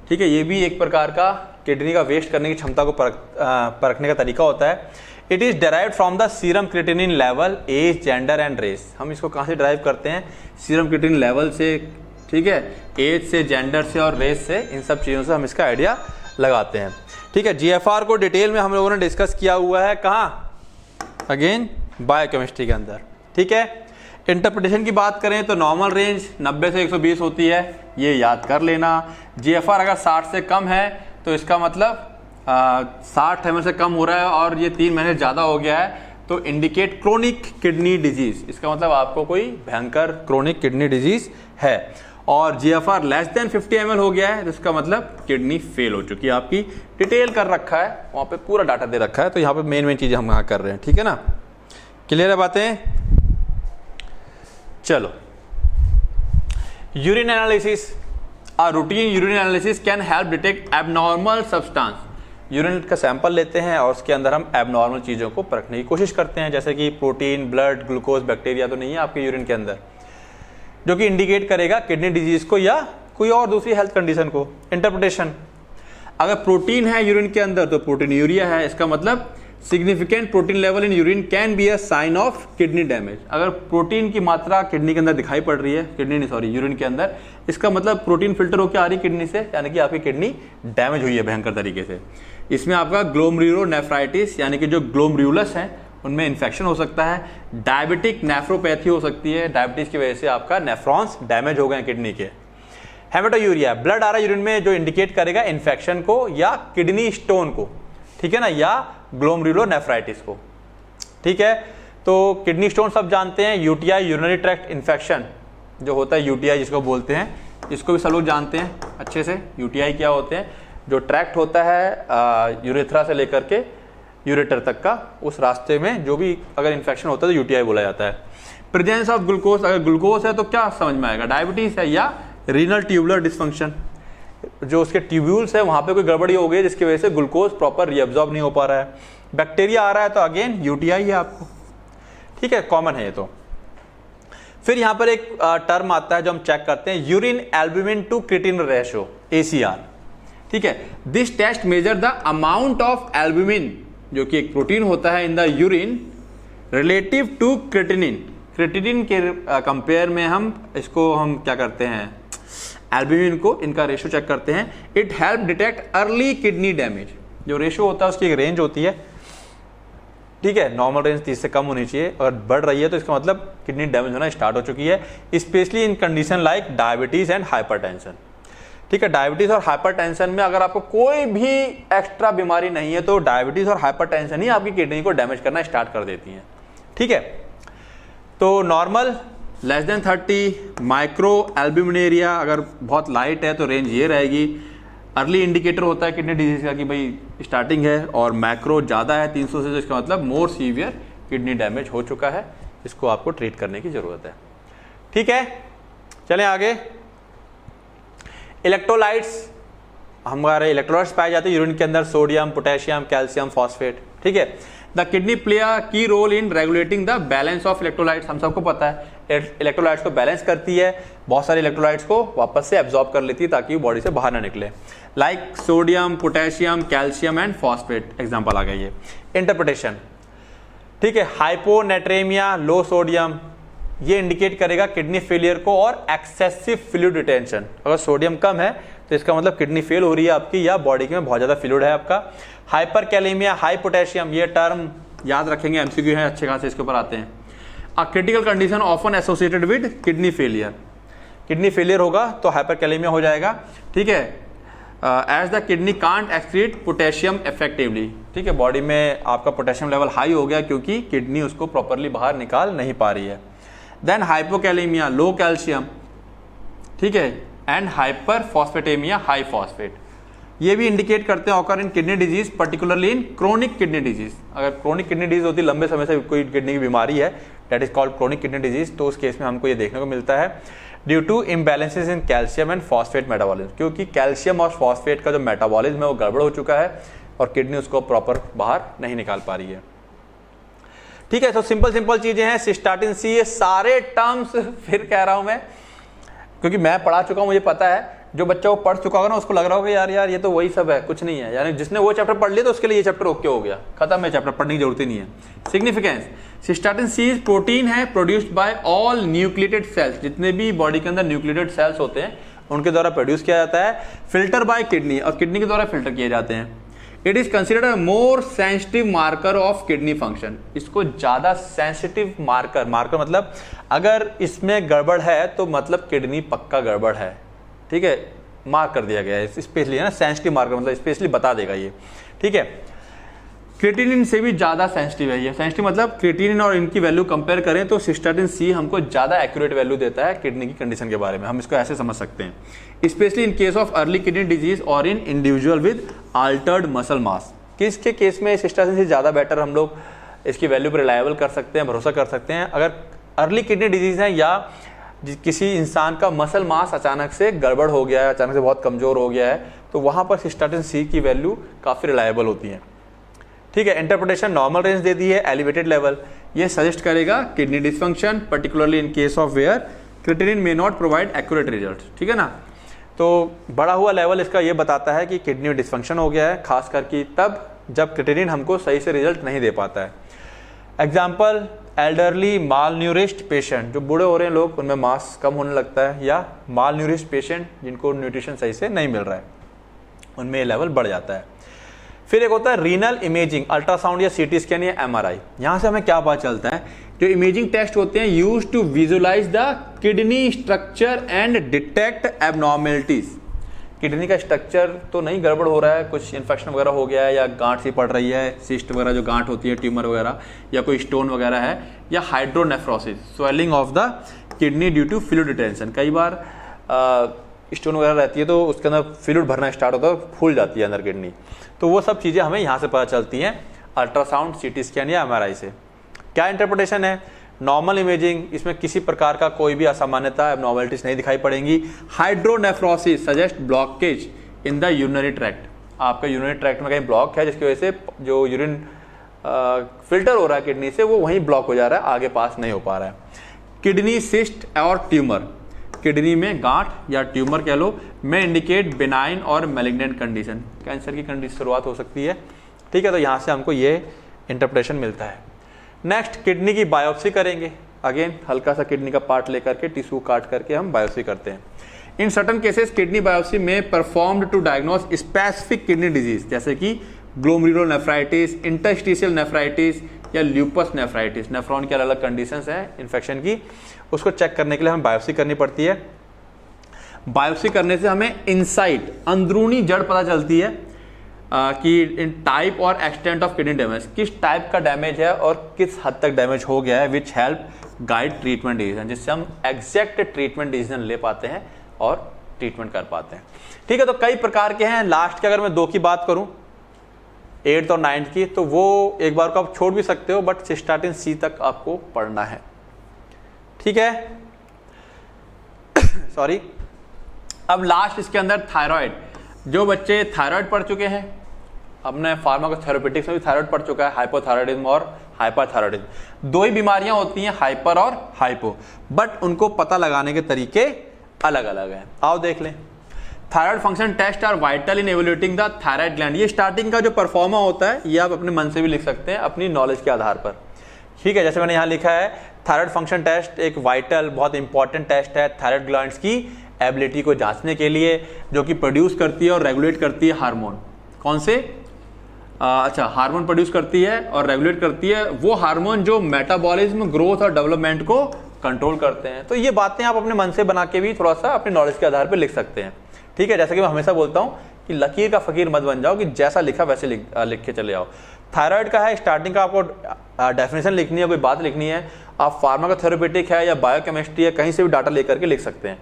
ठीक है। ये भी एक प्रकार का किडनी का वेस्ट करने की क्षमता को परखने का तरीका होता है। It is derived from the serum creatinine level, age, gender and race. हम इसको कहाँ से डेराइव करते हैं, सीरम क्रिएटिनिन लेवल से, ठीक है, एज से, जेंडर से और रेस से, इन सब चीज़ों से हम इसका आइडिया लगाते हैं, ठीक है। जीएफआर को डिटेल में हम लोगों ने डिस्कस किया हुआ है, कहाँ, अगेन बायोकेमिस्ट्री के अंदर, ठीक है। इंटरप्रिटेशन की बात करें तो नॉर्मल रेंज 90 से 120 होती है, ये याद कर लेना। जीएफआर अगर 60 से कम है तो इसका मतलब 60 ml से कम हो रहा है और ये 3 महीने ज़्यादा हो गया है तो इंडिकेट क्रोनिक किडनी डिजीज, इसका मतलब आपको कोई भयंकर क्रोनिक किडनी डिजीज है। और जीएफआर लेस देन 50 ml हो गया है तो इसका मतलब किडनी फेल हो चुकी है आपकी, डिटेल कर रखा है वहाँ पे, पूरा डाटा दे रखा है, तो यहाँ पे मेन चीज़ें हम यहाँ कर रहे हैं, ठीक है ना। क्लियर है बातें। चलो, urine analysis, a routine urine analysis can help detect abnormal substance. Urine का सैंपल लेते हैं और उसके अंदर हम एबनॉर्मल चीज़ों को परखने की कोशिश करते हैं, जैसे कि प्रोटीन, ब्लड, ग्लूकोज, बैक्टीरिया तो नहीं है आपके यूरिन के अंदर, जो कि इंडिकेट करेगा किडनी डिजीज को या कोई और दूसरी हेल्थ कंडीशन को। इंटरप्रिटेशन, अगर प्रोटीन है यूरिन के अंदर तो प्रोटीन यूरिया है, इसका मतलब significant protein level in urine can be a sign of kidney damage. अगर प्रोटीन की मात्रा किडनी के अंदर दिखाई पड़ रही है, यूरिन के अंदर, इसका मतलब प्रोटीन फिल्टर होकर आ रही है किडनी से, यानी कि आपकी किडनी डैमेज हुई है भयंकर तरीके से। इसमें आपका ग्लोमेरुलोनेफ्राइटिस यानी कि जो ग्लोमेरुलस है उनमें इन्फेक्शन हो सकता है, डायबिटिक नेफ्रोपैथी हो सकती है, डायबिटीज की वजह से आपका नेफ्रॉन्स डैमेज हो गए किडनी के। हेमेटोयूरिया, ब्लड आ रहा है यूरिन में जो इंडिकेट करेगा इन्फेक्शन को या किडनी स्टोन को, ठीक है ना, या ग्लोमेरुलोनेफ्राइटिस को, ठीक है। तो किडनी स्टोन सब जानते हैं, यूटीआई यूरिनरी ट्रैक्ट इन्फेक्शन जो होता है, यूटीआई जिसको बोलते हैं, इसको भी सब लोग जानते हैं अच्छे से। यूटीआई क्या होते हैं, जो ट्रैक्ट होता है यूरेथ्रा से लेकर के यूरेटर तक का, उस रास्ते में जो भी अगर इन्फेक्शन होता है तो यूटीआई बोला जाता है। प्रेजेंस ऑफ ग्लूकोज, अगर ग्लूकोज है तो क्या समझ में आएगा, डायबिटीज है या रीनल ट्यूबुलर डिसफंक्शन, जो उसके ट्यूब्यूल्स है वहां पे कोई गड़बड़ी हो गई जिसकी वजह से ग्लूकोज प्रॉपर रीअब्सॉर्ब नहीं हो पा रहा है। बैक्टीरिया आ रहा है तो अगेन यूटीआई है आपको, ठीक है, कॉमन है ये तो। फिर यहां पर एक टर्म आता है जो हम चेक करते हैं, urine albumin to creatinine ratio, ACR, ठीक है। This test measure the amount of albumin, जो कि एक प्रोटीन होता है in the urine, relative to creatinine. Creatinine के कंपेयर में हम इसको क्या करते हैं, एल्ब्यूमिन को, इनका रेशियो चेक करते हैं। It help detect early kidney damage. जो रेशियो होता है उसकी एक रेंज होती है, ठीक है, नॉर्मल रेंज 30 से कम होनी चाहिए, और बढ़ रही है तो इसका मतलब किडनी डैमेज होना स्टार्ट हो चुकी है, specially in condition like diabetes and hypertension, ठीक है। डायबिटीज और हाइपरटेंशन में अगर आपको कोई भी एक्स्ट्रा बीमारी नहीं है तो डायबिटीज और हाइपरटेंशन ही आपकी किडनी को डैमेज करना स्टार्ट कर देती हैं, ठीक है। तो नॉर्मल लेस देन 30, माइक्रो एल्ब्यूमिनेरिया अगर बहुत लाइट है तो रेंज ये रहेगी। अर्ली इंडिकेटर होता है किडनी डिजीज का कि भाई स्टार्टिंग है, और मैक्रो ज़्यादा है 300 से, तो इसका मतलब मोर सीवियर किडनी डैमेज हो चुका है, इसको आपको ट्रीट करने की ज़रूरत है, ठीक है। चलें आगे। इलेक्ट्रोलाइट्स, हमारे इलेक्ट्रोलाइट्स पाए जाते हैं यूरिन के अंदर, सोडियम, पोटेशियम, कैल्शियम, फॉस्फेट, ठीक है। The kidney play a key role in regulating the balance of electrolytes, हम सबको पता है इलेक्ट्रोलाइट्स को बैलेंस करती है, बहुत सारे इलेक्ट्रोलाइट्स को वापस से एब्जॉर्ब कर लेती है ताकि वो बॉडी से बाहर ना निकले, like sodium, potassium, calcium and phosphate example आ गई है। इंटरप्रिटेशन, ठीक है। हाइपोनेट्रेमिया, लो सोडियम, ये इंडिकेट करेगा किडनी फेलियर को, और एक्सेसिव फ्लूइड रिटेंशन, अगर सोडियम कम है तो इसका मतलब किडनी फेल हो रही है आपकी, या बॉडी में बहुत ज़्यादा फ्लूइड है आपका। हाइपर कैलेमिया, हाई पोटेशियम, ये टर्म याद रखेंगे, एमसीक्यू है अच्छे खासे इसके ऊपर आते हैं। A critical condition often associated with kidney failure, kidney failure होगा तो हाइपर कैलेमिया हो जाएगा, ठीक है। As the kidney can't excrete potassium effectively, ठीक है, बॉडी में आपका पोटेशियम लेवल हाई हो गया क्योंकि किडनी उसको प्रॉपरली बाहर निकाल नहीं पा रही है। देन हाइपोकैलेमिया, लो कैल्शियम, ठीक है, एंड हाइपर फॉस्फेटेमिया, हाई फॉस्फेट, ये भी इंडिकेट करते हैं occur in kidney disease, particularly in chronic kidney disease. अगर क्रोनिक किडनी डिजीज होती है, लंबे समय से कोई किडनी की बीमारी है, that is called chronic kidney disease, तो उस केस में हमको ये देखने को मिलता है due to imbalances in calcium and phosphate metabolism, क्योंकि कैल्शियम और फॉस्फेट का जो मेटाबॉलिज्म है वो गड़बड़ हो चुका है और किडनी उसको प्रॉपर बाहर नहीं निकाल पा रही है, ठीक है। तो सिंपल चीजें हैं, सिस्टाटिन सी, ये सारे टर्म्स फिर कह रहा हूं मैं क्योंकि मैं पढ़ा चुका हूं, मुझे पता है। जो बच्चा वो पढ़ चुका होगा ना उसको लग रहा होगा यार ये तो वही सब है, कुछ नहीं है, यानी जिसने वो चैप्टर पढ़ लिया तो उसके लिए ये चैप्टर ओके हो गया, खत्म है चैप्टर, पढ़ने की जरूरत ही नहीं है। सिग्निफिकेंस, सिस्टाटिन सी प्रोटीन है produced by all nucleated cells, जितने भी बॉडी के अंदर न्यूक्लिएटेड सेल्स होते हैं उनके द्वारा प्रोड्यूस किया जाता है। फिल्टर बाय किडनी, और किडनी के द्वारा फिल्टर किए जाते हैं। It is considered a more sensitive marker of kidney function, इसको ज्यादा सेंसिटिव मार्कर मतलब अगर इसमें गड़बड़ है तो मतलब किडनी पक्का गड़बड़ है, ठीक है, मार्क कर दिया गया है स्पेशली, है ना, सेंसिटिव मार्कर मतलब स्पेशली बता देगा ये, ठीक है। क्रिएटिनिन से भी ज्यादा सेंसिटिव है ये, सेंसिटिव मतलब क्रिएटिनिन और इनकी वैल्यू कंपेयर करें तो सिस्टाटिन सी हमको ज्यादा एक्यूरेट वैल्यू देता है किडनी की कंडीशन के बारे में, हम इसको ऐसे समझ सकते हैं। Especially in case of early kidney disease और in individual with altered muscle mass, किसके केस में सिस्टाटिन सी ज्यादा बेटर हम लोग इसकी वैल्यू पर रिलायबल कर सकते हैं, भरोसा कर सकते हैं। अगर अर्ली किडनी डिजीज है या किसी इंसान का मसल मास अचानक से गड़बड़ हो गया है, अचानक से बहुत कमजोर हो गया है, तो वहां पर सिस्टाटिन सी की वैल्यू काफी रिलायबल होती है, ठीक है। इंटरप्रिटेशन, नॉर्मल रेंज दे दी है, एलिवेटेड लेवल, ये सजेस्ट करेगा kidney dysfunction, particularly in case of where creatinine may not provide accurate result, ठीक है ना। तो बढ़ा हुआ लेवल इसका ये बताता है कि किडनी में डिसफंक्शन हो गया है, खास करके तब जब क्रिएटिनिन हमको सही से रिजल्ट नहीं दे पाता है। एग्जाम्पल, एल्डरली माल न्यूरिश्ड पेशेंट, जो बूढ़े हो रहे हैं लोग उनमें मास कम होने लगता है, या माल न्यूरिश्ड पेशेंट जिनको न्यूट्रिशन सही से नहीं मिल रहा है उनमें ये लेवल बढ़ जाता है। फिर एक होता है रीनल इमेजिंग, अल्ट्रासाउंड या सीटी स्कैन या एमआरआई। यहां से हमें क्या पता चलता है, जो इमेजिंग टेस्ट होते हैं used to visualize the kidney structure and detect abnormalities, kidney का स्ट्रक्चर तो नहीं गड़बड़ हो रहा है, कुछ इन्फेक्शन वगैरह हो गया है या गांठ सी पड़ रही है, सिस्ट वगैरह जो गांठ होती है, ट्यूमर वगैरह, या कोई स्टोन वगैरह है, या hydronephrosis, swelling of the kidney due to fluid retention. कई बार स्टोन वगैरह रहती है तो उसके अंदर फ्लूइड भरना स्टार्ट होता है, फूल जाती है अंदर किडनी, तो वो सब चीज़ें हमें यहाँ से पता चलती हैं अल्ट्रासाउंड, सीटी स्कैन या एमआरआई से। क्या इंटरप्रिटेशन है, नॉर्मल इमेजिंग, इसमें किसी प्रकार का कोई भी असामान्यता, एबनॉर्मलिटीज नहीं दिखाई पड़ेंगी। Hydronephrosis suggest blockage in the urinary tract, आपका यूरिनरी ट्रैक्ट में कहीं ब्लॉक है जिसकी वजह से जो यूरिन फिल्टर हो रहा है किडनी से वो वहीं ब्लॉक हो जा रहा है, आगे पास नहीं हो पा रहा है। किडनी सिस्ट और ट्यूमर, किडनी में गांठ या ट्यूमर कह लो, में इंडिकेट बिनाइन और मैलिग्नेंट कंडीशन, कैंसर की कंडीशन शुरुआत हो सकती है, ठीक है। तो यहाँ से हमको ये इंटरप्रिटेशन मिलता है। नेक्स्ट, किडनी की बायोप्सी करेंगे, अगेन हल्का सा किडनी का पार्ट लेकर के टिश्यू काट करके हम बायोप्सी करते हैं। In certain cases kidney biopsy में performed to diagnose specific kidney disease, जैसे कि ग्लोमेरुलोनेफ्राइटिस, इंटरस्टिशियल नेफ्राइटिस या ल्यूपस नेफ्राइटिस, नेफ्रॉन की अलग अलग कंडीशंस हैं इन्फेक्शन की, उसको चेक करने के लिए हमें बायोप्सी करनी पड़ती है। बायोप्सी करने से हमें इनसाइट, अंदरूनी जड़ पता चलती है कि इन टाइप और एक्सटेंट ऑफ किडनी डैमेज, किस टाइप का डैमेज है और किस हद तक डैमेज हो गया है, which help guide treatment decision, जिससे हम एग्जैक्ट ट्रीटमेंट डिसीजन ले पाते हैं और ट्रीटमेंट कर पाते हैं। ठीक है, तो कई प्रकार के हैं। लास्ट के अगर मैं 2 की बात करूं, 8th और 9th की, तो वो एक बार को आप छोड़ भी सकते हो, बट सिस्टाटिन सी तक आपको पढ़ना है। ठीक है, सॉरी। अब लास्ट इसके अंदर थायराइड, जो बच्चे थायराइड पढ़ चुके हैं, अपने फार्माकोथेरेपेटिक्स में भी थायराइड पढ़ चुका है, हाइपोथायराइडिज्म और हाइपरथायराइडिज्म। 2 ही बीमारियां होती हैं, हाइपर और हाइपो, बट उनको पता लगाने के तरीके अलग अलग हैं। आओ देख लें। Thyroid function test are vital in evaluating the thyroid gland. ये स्टार्टिंग का जो परफॉर्मा होता है, ये आप अपने मन से भी लिख सकते हैं अपनी नॉलेज के आधार पर। ठीक है, जैसे मैंने यहाँ लिखा है, थायराइड फंक्शन टेस्ट एक वाइटल, बहुत इंपॉर्टेंट टेस्ट है थायराइड ग्लैंड्स की एबिलिटी को जांचने के लिए, जो कि प्रोड्यूस करती है और रेगुलेट करती है हार्मोन। कौन से? हार्मोन प्रोड्यूस करती है और रेगुलेट करती है वो हार्मोन जो मेटाबॉलिज्म, ग्रोथ और डेवलपमेंट को कंट्रोल करते हैं। तो ये बातें आप अपने मन से बना के भी थोड़ा सा अपने नॉलेज के आधार पर लिख सकते हैं। ठीक है, जैसे कि मैं हमेशा बोलता हूँ कि लकीर का फकीर मत बन जाओ, कि जैसा लिखा वैसे लिख के चले आओ। थायराइड का है, स्टार्टिंग का आपको डेफिनेशन लिखनी है, कोई बात लिखनी है, आप फार्माकोथेरेपेटिक है या बायोकेमिस्ट्री है, कहीं से भी डाटा लेकर के लिख सकते हैं।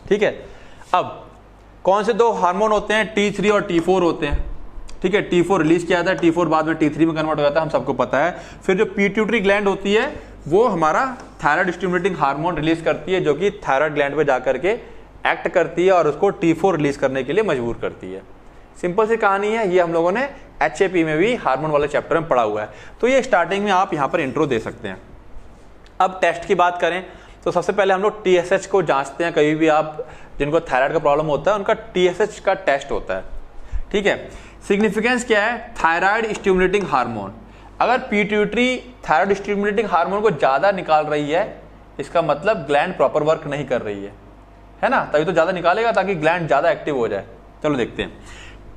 ठीक है, अब कौन से 2 हार्मोन होते हैं? T3 और T4 होते हैं। ठीक है, T4 रिलीज किया जाता है, T4 बाद में T3 में कन्वर्ट हो जाता है, हम सबको पता है। फिर जो पिट्यूटरी ग्लैंड होती है, वो हमारा थायराइड स्टिमुलेटिंग हार्मोन रिलीज करती है, जो कि थायराइड ग्लैंड पे जाकर के एक्ट करती है और उसको T4 रिलीज करने के लिए मजबूर करती है। सिंपल सी कहानी है, ये हम लोगों ने HAP में भी हार्मोन वाले चैप्टर में पढ़ा हुआ है। तो ये स्टार्टिंग में आप यहाँ पर इंट्रो दे सकते हैं। अब टेस्ट की बात करें तो सबसे पहले हम लोग TSH को जांचते हैं। कभी भी आप जिनको थायराइड का प्रॉब्लम होता है, उनका TSH का टेस्ट होता है। ठीक है, सिग्निफिकेंस क्या है? Thyroid stimulating hormone. अगर पिट्यूटरी थायराइड स्टिमुलेटिंग हार्मोन को ज्यादा निकाल रही है, इसका मतलब ग्लैंड प्रॉपर वर्क नहीं कर रही है ना, तभी तो ज्यादा निकालेगा ताकि ग्लैंड ज्यादा एक्टिव हो जाए। चलो देखते हैं।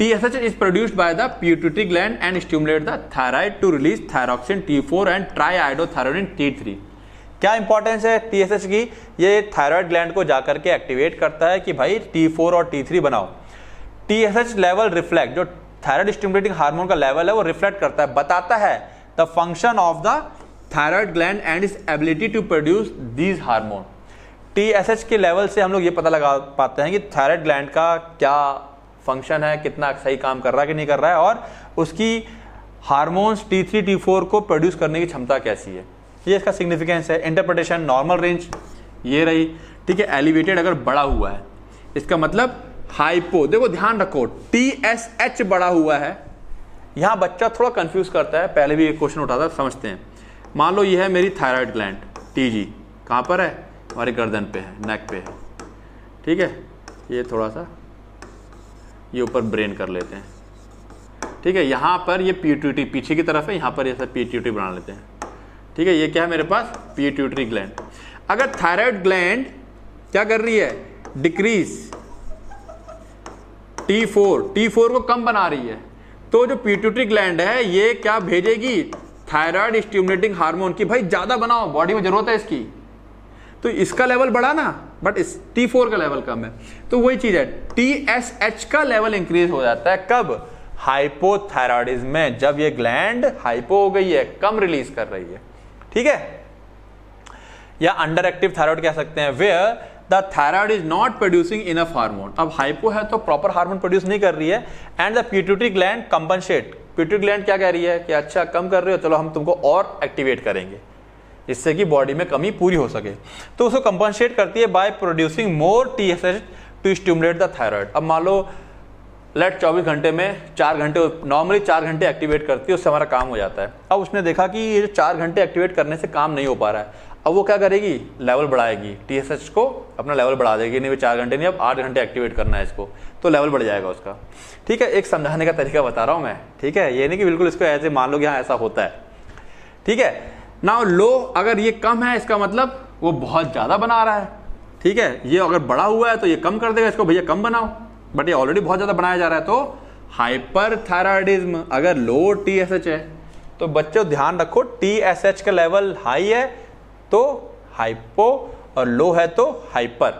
TSH is produced by the pituitary gland and stimulate the thyroid to release thyroxine T4 and triiodothyronine T3। क्या इंपॉर्टेंस है TSH की? ये थायराइड ग्लैंड को जाकर के एक्टिवेट करता है कि भाई T4 और T3 बनाओ। TSH लेवल रिफ्लेक्ट, जो थायराइड स्टिमुलेटिंग हार्मोन का लेवल है वो रिफ्लेक्ट करता है, बताता है the function of the thyroid gland and its ability to produce these hormone. TSH के लेवल से हम लोग ये पता लगा पाते हैं कि थायराइड ग्लैंड का क्या फंक्शन है, कितना सही काम कर रहा है कि नहीं कर रहा है, और उसकी हार्मोन्स T3 T4 को प्रोड्यूस करने की क्षमता कैसी है। ये इसका सिग्निफिकेंस है। इंटरप्रिटेशन, नॉर्मल रेंज ये रही। ठीक है, एलिवेटेड अगर बड़ा हुआ है, इसका मतलब हाइपो। देखो ध्यान रखो, TSH बड़ा हुआ है। यहां बच्चा थोड़ा कंफ्यूज करता है, पहले भी एक क्वेश्चन उठा था, समझते हैं। मान लो ये है मेरी थायराइड ग्लैंड TG, कहां पर है? हमारे गर्दन पे है, नेक पे है। ठीक है, ये थोड़ा सा ये ऊपर ब्रेन कर लेते हैं। ठीक है, यहां पर ये पिट्यूटरी पीछे की तरफ है, यहां पर ये सब पिट्यूटरी बना लेते हैं। ठीक है, ये क्या है मेरे पास? Pituitary gland. अगर थायराइड ग्लैंड क्या कर रही है? डिक्रीज T4 को कम बना रही है, तो जो पिट्यूटरी ग्लैंड है ये क्या भेजेगी? थायराइड स्टिमुलेटिंग हार्मोन की भाई ज्यादा बनाओ, बॉडी में जरूरत है इसकी। तो इसका लेवल बढ़ा ना, बट इस T4 का लेवल कम है। तो वही चीज है, TSH का लेवल इंक्रीज हो जाता है कब? हाइपोथायराइडिज्म में, जब ये ग्लैंड हाइपो हो गई है, कम रिलीज कर रही है। ठीक है, या अंडर एक्टिव थायराइड कह सकते हैं, where the thyroid is not producing enough hormone. अब हाइपो है तो प्रॉपर हार्मोन प्रोड्यूस नहीं कर रही है, and the pituitary gland compensate. Pituitary gland क्या कह रही है कि अच्छा कम कर रहे हो, चलो हम तुमको और एक्टिवेट करेंगे, जिससे कि बॉडी में कमी पूरी हो सके। तो उसको कंपनसेट करती है by producing more TSH to stimulate the thyroid. अब मान लो लेट 24 घंटे में 4 घंटे, नॉर्मली 4 घंटे एक्टिवेट करती है, उससे हमारा काम हो जाता है। अब उसने देखा कि ये 4 घंटे एक्टिवेट करने से काम नहीं हो पा रहा है, अब वो क्या करेगी? लेवल बढ़ाएगी, TSH को अपना लेवल बढ़ा देगी। नहीं 4 घंटे नहीं, अब 8 घंटे एक्टिवेट करना है इसको, तो लेवल बढ़ जाएगा उसका। ठीक है, एक समझाने का तरीका बता रहा हूं मैं। ठीक है, ये नहीं कि बिल्कुल इसको ऐसे मान लो कि हाँ ऐसा होता है। ठीक है, नाउ लो, अगर ये कम है इसका मतलब वो बहुत ज्यादा बना रहा है। ठीक है, ये अगर बड़ा हुआ है तो ये कम कर देगा इसको, भैया कम बनाओ, बट ये ऑलरेडी बहुत ज्यादा बनाया जा रहा है। तो हाइपरथायराइडिज्म, अगर लो TSH है तो बच्चों ध्यान रखो, TSH का लेवल हाई है तो हाइपो और लो है तो हाइपर।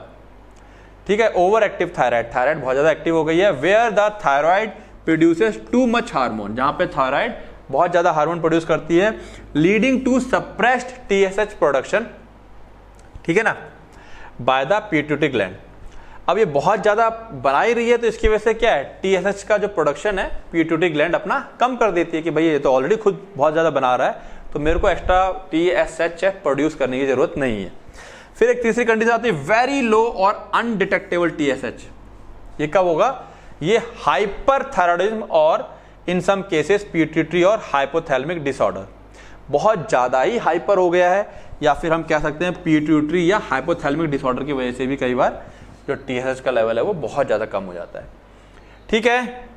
ठीक है, ओवर एक्टिव थायराइड, थायराइड बहुत ज्यादा एक्टिव हो गई है, where the thyroid produces too much hormone, जहां पे थायराइड बहुत ज्यादा हार्मोन प्रोड्यूस करती है, leading to suppressed TSH production, ठीक है ना, बाय द पिट्यूटरी ग्लैंड। अब ये बहुत ज्यादा बना ही रही है तो इसकी वजह से क्या है, टीएसएच का जो प्रोडक्शन है पिट्यूटरी ग्लैंड अपना कम कर देती है कि भाई ये तो ऑलरेडी खुद बहुत ज्यादा बना रहा है, तो मेरे को एक्स्ट्रा टीएसएच प्रोड्यूस करने की जरूरत नहीं है। फिर एक तीसरी कंडीशन आती है वेरी लो और अनडिटेक्टेबल टीएसएच। ये कब होगा, ये हाइपरथायराइडिज्म और इन सम केसेस पिट्यूटरी और हाइपोथैलेमिक डिसऑर्डर, बहुत ज्यादा ही हाइपर हो गया है, या फिर हम कह सकते हैं पिट्यूटरी या हाइपोथैलेमिक डिसऑर्डर की वजह से भी कई बार जो टीएसएच का लेवल है वो बहुत ज्यादा कम हो जाता है। ठीक है,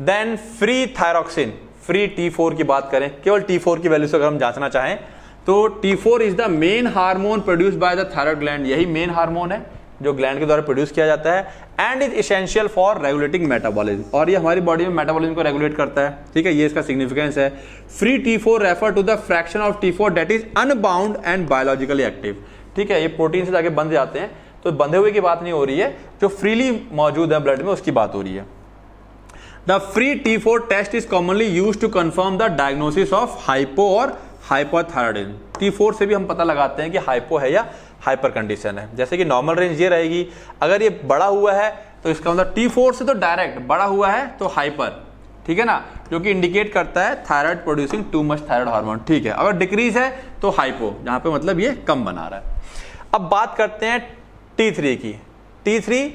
then free thyroxine, free T4 की बात करें, केवल T4 की वैल्यू से अगर हम जांचना चाहें तो T4 is the main hormone produced by the thyroid gland, यही मेन हार्मोन है जो ग्लैंड के द्वारा प्रोड्यूस किया जाता है, and is essential for regulating metabolism, और ये हमारी बॉडी में मेटाबॉलिज्म को रेगुलेट करता है। ठीक है, ये इसका सिग्निफिकेंस है। Free T4 refer to the fraction of T4 that is unbound and biologically active. ठीक है, ये प्रोटीन से जाके बंध जाते हैं, तो बंधे हुए की बात नहीं हो रही है, जो फ्रीली मौजूद है ब्लड में उसकी बात हो रही है। The free T4 test is commonly used to confirm the diagnosis of hypo और हाइपोथायराइडिज्म। T4 से भी हम पता लगाते हैं कि हाइपो है या हाइपर कंडीशन है। जैसे कि नॉर्मल रेंज ये रहेगी, अगर ये बड़ा हुआ है तो इसका मतलब T4 से तो डायरेक्ट बड़ा हुआ है तो हाइपर, ठीक है ना, जो कि इंडिकेट करता है thyroid producing too much thyroid hormone. ठीक है, अगर डिक्रीज है तो हाइपो, जहां पे मतलब ये कम बना रहा है। अब बात करते हैं T3 की। T3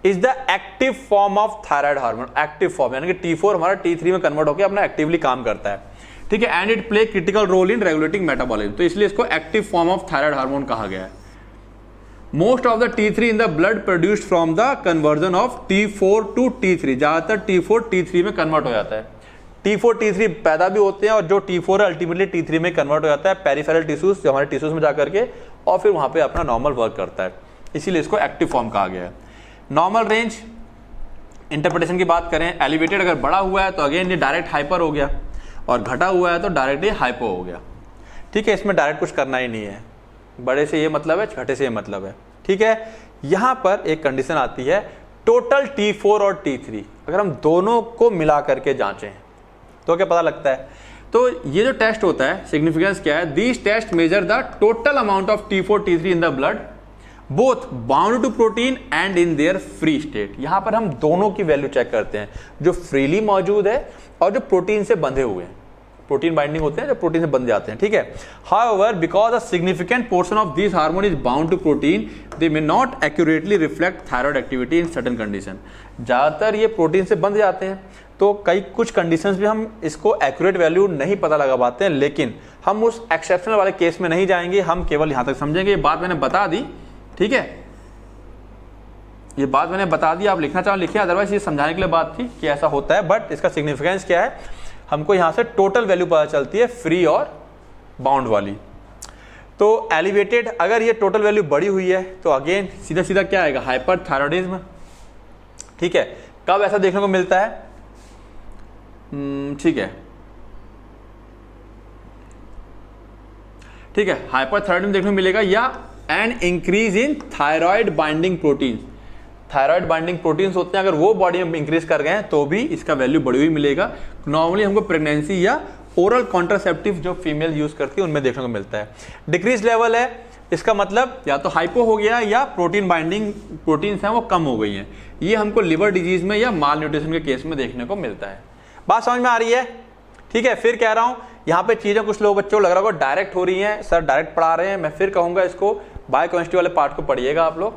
is the active form of thyroid hormone, active form, यानी कि T4 हमारा T3 में कन्वर्ट होकर अपना एक्टिवली काम करता है। ठीक है, and it play critical role in regulating metabolism, तो इसलिए इसको active form of thyroid hormone कहा गया है। Most of the T3 in the blood produced from the conversion of T4 to T3, ज्यादातर T4 T3 में कन्वर्ट हो जाता है। T4 T3 पैदा भी होते हैं और जो T4 है अल्टीमेटली T3 में कन्वर्ट हो जाता है पेरिफेरल टिश्यूज, जो हमारे टिश्यूज में जाकर के, और फिर वहां पे अपना नॉर्मल वर्क करता है, इसीलिए इसको एक्टिव फॉर्म कहा गया है। नॉर्मल रेंज इंटरप्रिटेशन की बात करें, एलिवेटेड अगर बड़ा हुआ है तो अगेन ये डायरेक्ट हाइपर हो गया, और घटा हुआ है तो डायरेक्टली हाइपो हो गया। ठीक है, इसमें डायरेक्ट कुछ करना ही नहीं है, बड़े से ये मतलब है, छोटे से ये मतलब है। ठीक है, यहां पर एक कंडीशन आती है टोटल T4 और T3, अगर हम दोनों को मिला करके जांचें तो क्या पता लगता है, तो ये जो टेस्ट होता है सिग्निफिकेंस क्या है, this test measure the total amount of T4 T3 in the blood both bound to protein and in their free state. यहां पर हम दोनों की वैल्यू चेक करते हैं, जो फ्रीली मौजूद है और जो प्रोटीन से बंधे हुए हैं, प्रोटीन बाइंडिंग होते हैं जो प्रोटीन से बंध जाते हैं। ठीक है, however because a significant portion of this hormone is bound to protein they may not accurately reflect thyroid activity in certain condition. ज्यादातर ये प्रोटीन से बंध जाते हैं, तो कई कुछ कंडीशंस भी हम इसको एक्यूरेट वैल्यू नहीं पता लगा पाते हैं, लेकिन हम उस एक्सेप्शनल वाले केस में नहीं जाएंगे, हम केवल यहां तक समझेंगे। ये बात मैंने बता दी, ठीक है, ये बात मैंने बता दी, आप लिखना चाहो लिखिए, अदरवाइज ये समझाने के लिए बात थी कि ऐसा होता है, बट इसका सिग्निफिकेंस क्या है, हमको यहां से टोटल वैल्यू पता चलती है फ्री और बाउंड वाली। तो एलिवेटेड अगर ये टोटल वैल्यू बड़ी हुई है तो अगेन सीधा सीधा क्या आएगा, हाइपरथायराइडिज्म। ठीक है, कब ऐसा देखने को मिलता है, ठीक है, हाइपरथायराइडिज्म देखने को मिलेगा, या an increase in thyroid binding protein. Thyroid binding proteins होते हैं, अगर वो बॉडी में इंक्रीज कर गए तो भी इसका वैल्यू बढ़ी हुई मिलेगा। नॉर्मली हमको प्रेगनेंसी या ओरल कॉन्ट्रासेप्टिव जो फीमेल यूज करती है उनमें देखने को मिलता है। डिक्रीज लेवल है, इसका मतलब या तो हाइपो हो गया या प्रोटीन बाइंडिंग प्रोटीन्स हैं वो कम हो गई हैं। ये हमको लिवर डिजीज में या माल न्यूट्रिशन के केस में देखने को मिलता है। बात समझ में आ रही है? ठीक है, फिर कह रहा हूं यहाँ पे चीजें कुछ लोग बच्चों को लग रहा होगा डायरेक्ट हो रही हैं, सर डायरेक्ट पढ़ा रहे हैं। मैं फिर कहूंगा इसको बायोकेमिस्ट्री वाले पार्ट को पढ़िएगा आप लोग,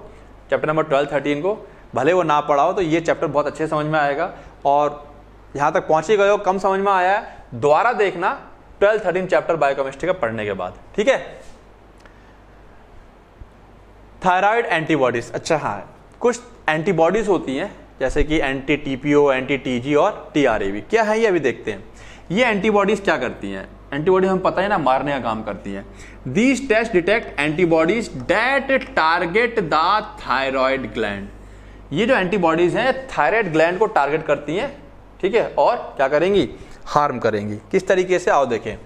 चैप्टर नंबर 12-13 को, भले वो ना पढ़ाओ तो ये चैप्टर बहुत अच्छे समझ में आएगा। और यहां तक पहुंच ही गए हो, कम समझ में आया है, दोबारा देखना 12-13 चैप्टर बायोकेमिस्ट्री का पढ़ने के बाद। ठीक है, थायराइड एंटीबॉडीज, अच्छा हाँ, कुछ एंटीबॉडीज होती हैं जैसे कि एंटी टीपीओ, एंटी टीजी और टीआरएबी। क्या है ये अभी देखते हैं। ये एंटीबॉडीज क्या करती हैं, एंटीबॉडी हम पता है ना मारने का काम करती हैं। These test detect antibodies that target the thyroid gland. ये जो एंटीबॉडीज हैं थायराइड ग्लैंड को टारगेट करती हैं, ठीक है, और क्या करेंगी, हार्म करेंगी। किस तरीके से, आओ देखें।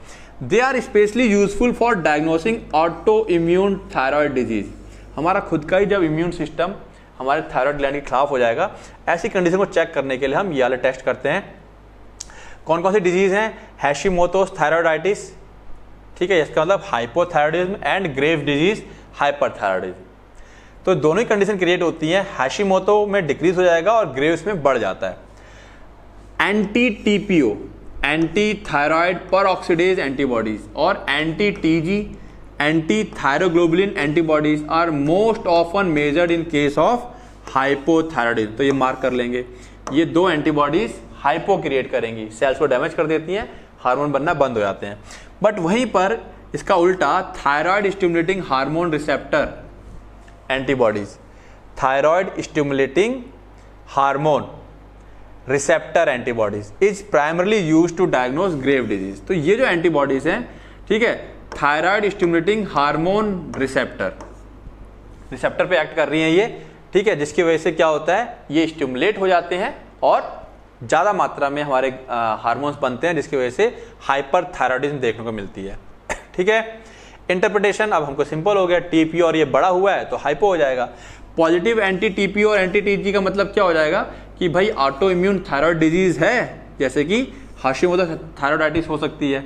They are especially useful for diagnosing autoimmune thyroid disease. हमारा खुद का ही जब इम्यून सिस्टम हमारे थायराइड ग्लैंड के खिलाफ हो जाएगा, ऐसी कंडीशन को चेक करने के लिए हम ये वाले टेस्ट करते हैं। कौन कौन सी डिजीज हैं? हैशिमोटोस थायराइडाइटिस, ठीक है, इसका मतलब hypothyroidism, and grave disease hyperthyroidism. तो दोनों ही कंडीशन क्रिएट होती हैं, हैशिमोटो में डिक्रीज हो जाएगा और ग्रेव्स में बढ़ जाता है। Anti TPO, anti thyroid peroxidase antibodies, और anti TG, anti thyroglobulin antibodies are most often measured in case of hypothyroidism. तो ये मार्क कर लेंगे, ये दो एंटीबॉडीज हाइपो क्रिएट करेंगी, सेल्स को डैमेज कर देती हैं, हार्मोन बनना बंद हो जाते हैं। बट वहीं पर इसका उल्टा thyroid stimulating hormone receptor antibodies, thyroid stimulating hormone receptor antibodies is primarily used to diagnose grave disease. तो ये जो एंटीबॉडीज हैं, ठीक है, थायराइड स्टिमुलेटिंग हार्मोन रिसेप्टर पे एक्ट कर रही हैं ये, ठीक है, जिसकी वजह से क्या होता है, ये स्टिमुलेट हो जाते हैं और ज्यादा मात्रा में हमारे हार्मोन्स बनते हैं, जिसकी वजह से हाइपरथायराइडिज्म देखने को मिलती है। ठीक है, इंटरप्रिटेशन अब हमको सिंपल हो गया, टीपी और ये बड़ा हुआ है तो हाइपो हो जाएगा। पॉजिटिव एंटी टीपी और एंटी टीजी का मतलब क्या हो जाएगा कि भाई ऑटो इम्यून थायराइड डिजीज है, जैसे कि हाशिमोटो थायराइडाइटिस हो सकती है।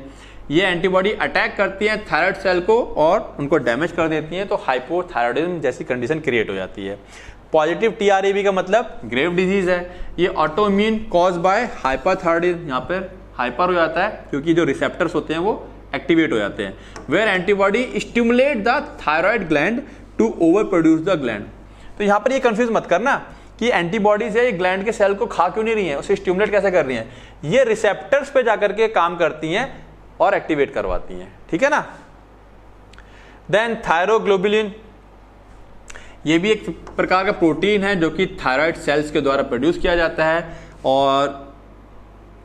ये एंटीबॉडी अटैक करती है थायराइड सेल को और उनको डैमेज कर देती हैं, तो हाइपोथायराइडिज्म जैसी कंडीशन क्रिएट हो जाती है। पॉजिटिव टीआरईबी का मतलब ग्रेव डिजीज है, ये auto immune cause by hyperthyroidism, यहाँ पर हाइपर हो जाता है क्योंकि जो रिसेप्टर्स होते हैं वो एक्टिवेट हो जाते हैं। Where antibody stimulate the thyroid gland to overproduce the gland. तो यहाँ पर ये कंफ्यूज मत करना कि एंटीबॉडीज है, ये ग्लैंड के सेल को खा क्यों नहीं रही हैं, उसे स्टिमुलेट कैसे कर रही हैं, ये रिसेप्टर्स पे जाकर के काम करती हैं और एक्टिवेट करवाती हैं, ठीक है ना। देन थायरोग्लोबुलिन, ये भी एक प्रकार का प्रोटीन है जो कि थायराइड सेल्स के द्वारा प्रोड्यूस किया जाता है, और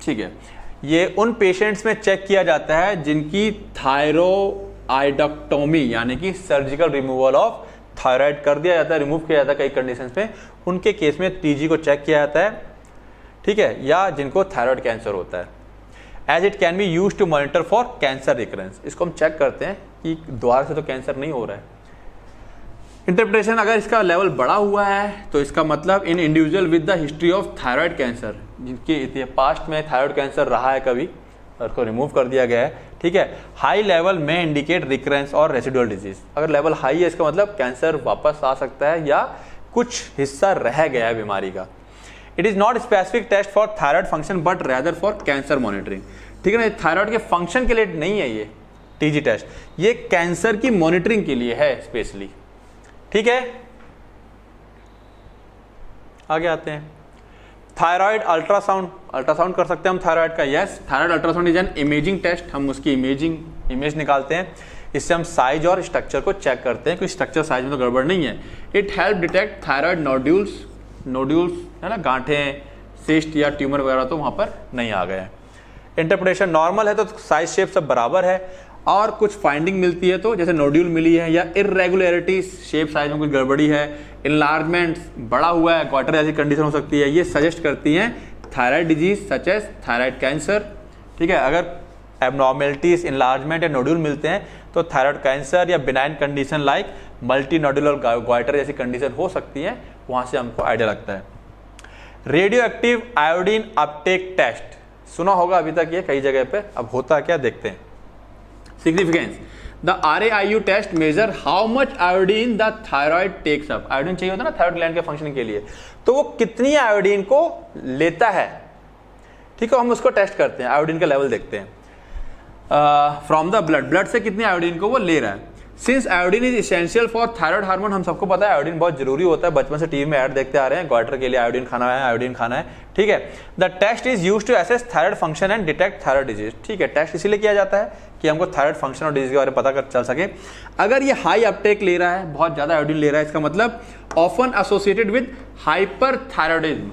ठीक है, ये उन पेशेंट्स में चेक किया जाता है जिनकी थायरोआइडक्टोमी यानी कि सर्जिकल रिमूवल ऑफ थायराइड कर दिया जाता है, रिमूव किया जाता है कई कंडीशंस में, उनके केस में टीजी को चेक किया जाता है, ठीक है, या जिनको थायराइड कैंसर होता है। As it can be use to monitor for cancer recurrence, इसको हम चेक करते हैं कि दोबारा से तो कैंसर नहीं हो रहा है। इंटरप्रिटेशन, अगर इसका लेवल बड़ा हुआ है तो इसका मतलब in individual with the history of thyroid cancer, जिनके पास्ट में थायराइड कैंसर रहा है कभी और उसको रिमूव कर दिया गया है, ठीक है, हाई लेवल में इंडिकेट रिकरेंस और रेसिडुअल डिजीज। अगर लेवल हाई है इसका मतलब कैंसर वापस आ सकता है या कुछ हिस्सा रह गया है बीमारी का। It is not specific test for thyroid function but rather for cancer monitoring, ठीक है ना। थायराइड के फंक्शन के लिए नहीं है ये टीजी टेस्ट, ये कैंसर की मॉनिटरिंग के लिए है स्पेशली, ठीक है। आगे आते हैं, थायराइड अल्ट्रासाउंड, अल्ट्रासाउंड कर सकते हैं हम थायराइड का, yes. Thyroid ultrasound is an imaging test, हम उसकी इमेज निकालते हैं, इससे हम साइज और स्ट्रक्चर को चेक करते हैं कि स्ट्रक्चर साइज में तो गड़बड़ नहीं है। It help detect thyroid nodules है ना, गांठें, सिस्ट या ट्यूमर वगैरह तो वहां पर नहीं आ गए। इंटरप्रिटेशन, नॉर्मल है तो साइज शेप सब बराबर है, और कुछ फाइंडिंग मिलती है तो जैसे नोड्यूल मिली है या इरेगुलरिटीज, शेप साइज में कुछ गड़बड़ी है, इनलार्जमेंट बढ़ा हुआ है, क्वार्टर ऐसी कंडीशन हो सकती है, ये सजेस्ट करती हैं thyroid disease such as thyroid cancer, ठीक है। अगर एबनॉर्मेलिटीज, इनलार्जमेंट या नोड्यूल मिलते हैं तो थायराइड कैंसर या benign condition like multinodular goitre जैसी कंडीशन हो सकती है, वहां से हमको आइडिया लगता है। Radioactive iodine uptake test सुना होगा अभी तक ये कई जगह पे, अब होता क्या देखते हैं। Significance, the RAIU test measure how much iodine the thyroid takes up. Iodine चाहिए होता है ना थायराइड ग्लैंड के फंक्शनिंग के लिए, तो वो कितनी आयोडीन को लेता है, ठीक है, हम उसको टेस्ट करते हैं, आयोडीन का लेवल देखते हैं फ्रॉम द ब्लड से कितनी आयोडीन को वो ले रहा है। Since iodine is essential for thyroid hormone, हम सबको पता है आयोडीन बहुत जरूरी होता है, बचपन से टीवी में ऐड देखते आ रहे हैं, ग्वाइटर के लिए आयोडीन खाना है, आयोडीन खाना है, ठीक है। The test is used to assess thyroid function and detect thyroid disease, ठीक है। टेस्ट इसीलिए किया जाता है कि हमको थायराइड फंक्शन और डिजीज के बारे में पता कर चल सके। अगर ये हाई अपटेक ले रहा है, बहुत ज्यादा आयोडीन ले रहा है, इसका मतलब ऑफन एसोसिएटेड विद हाइपरथायराइडिज्म,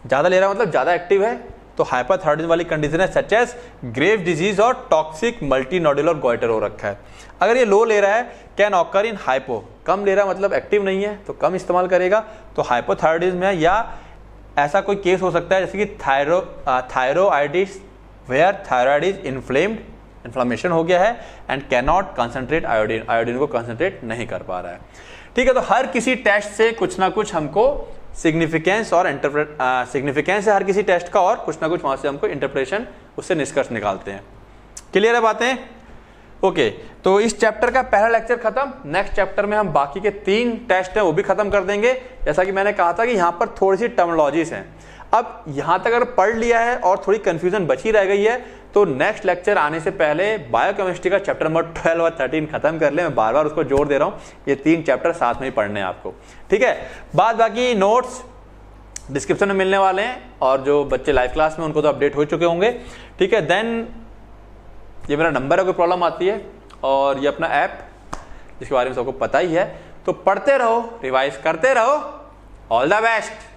ज्यादा ले रहा है मतलब ज्यादा एक्टिव है, तो हाइपरथायराइडिज्म वाली कंडीशन है सच एज ग्रेव डिजीज और टॉक्सिक मल्टी नोडुलर ग्वाइटर हो रखा है। अगर ये लो ले रहा है, कैन ऑकर इन हाइपो, कम ले रहा है मतलब एक्टिव नहीं है तो कम इस्तेमाल करेगा, तो हाइपोथायराइडिज्म है। या ऐसा कोई केस हो सकता है जैसे कि thyroiditis where thyroid is inflamed, inflammation हो गया है, and can not concentrate iodine, iodine को कंसंट्रेट नहीं कर पा रहा है। ठीक है, तो हर किसी टेस्ट से कुछ ना कुछ हमको सिग्निफिकेंस और सिग्निफिकेंस है हर किसी टेस्ट का, और कुछ ना कुछ वहां से हमको इंटरप्रिटेशन, उससे निष्कर्ष निकालते हैं। क्लियर है बातें? ओके, तो इस चैप्टर का पहला लेक्चर खत्म। नेक्स्ट चैप्टर में हम बाकी के 3 टेस्ट हैं वो भी खत्म कर देंगे। जैसा कि मैंने कहा था कि यहाँ पर थोड़ी सी टर्मिनोलॉजीज हैं। अब यहाँ तक अगर पढ़ लिया है और थोड़ी कंफ्यूजन बची रह गई है तो नेक्स्ट लेक्चर आने से पहले बायोकेमिस्ट्री का चैप्टर नंबर 12 और 13 खत्म कर ले। मैं बार बार उसको जोड़ दे रहा हूँ, ये 3 चैप्टर साथ में ही पढ़ने हैं आपको, ठीक है। बाद बाकी नोट्स डिस्क्रिप्शन में मिलने वाले हैं, और जो बच्चे लाइव क्लास में उनको तो अपडेट हो चुके होंगे, ठीक है। देन ये मेरा नंबर है, कोई प्रॉब्लम आती है, और ये अपना ऐप जिसके बारे में सबको पता ही है। तो पढ़ते रहो, रिवाइज करते रहो। All the best.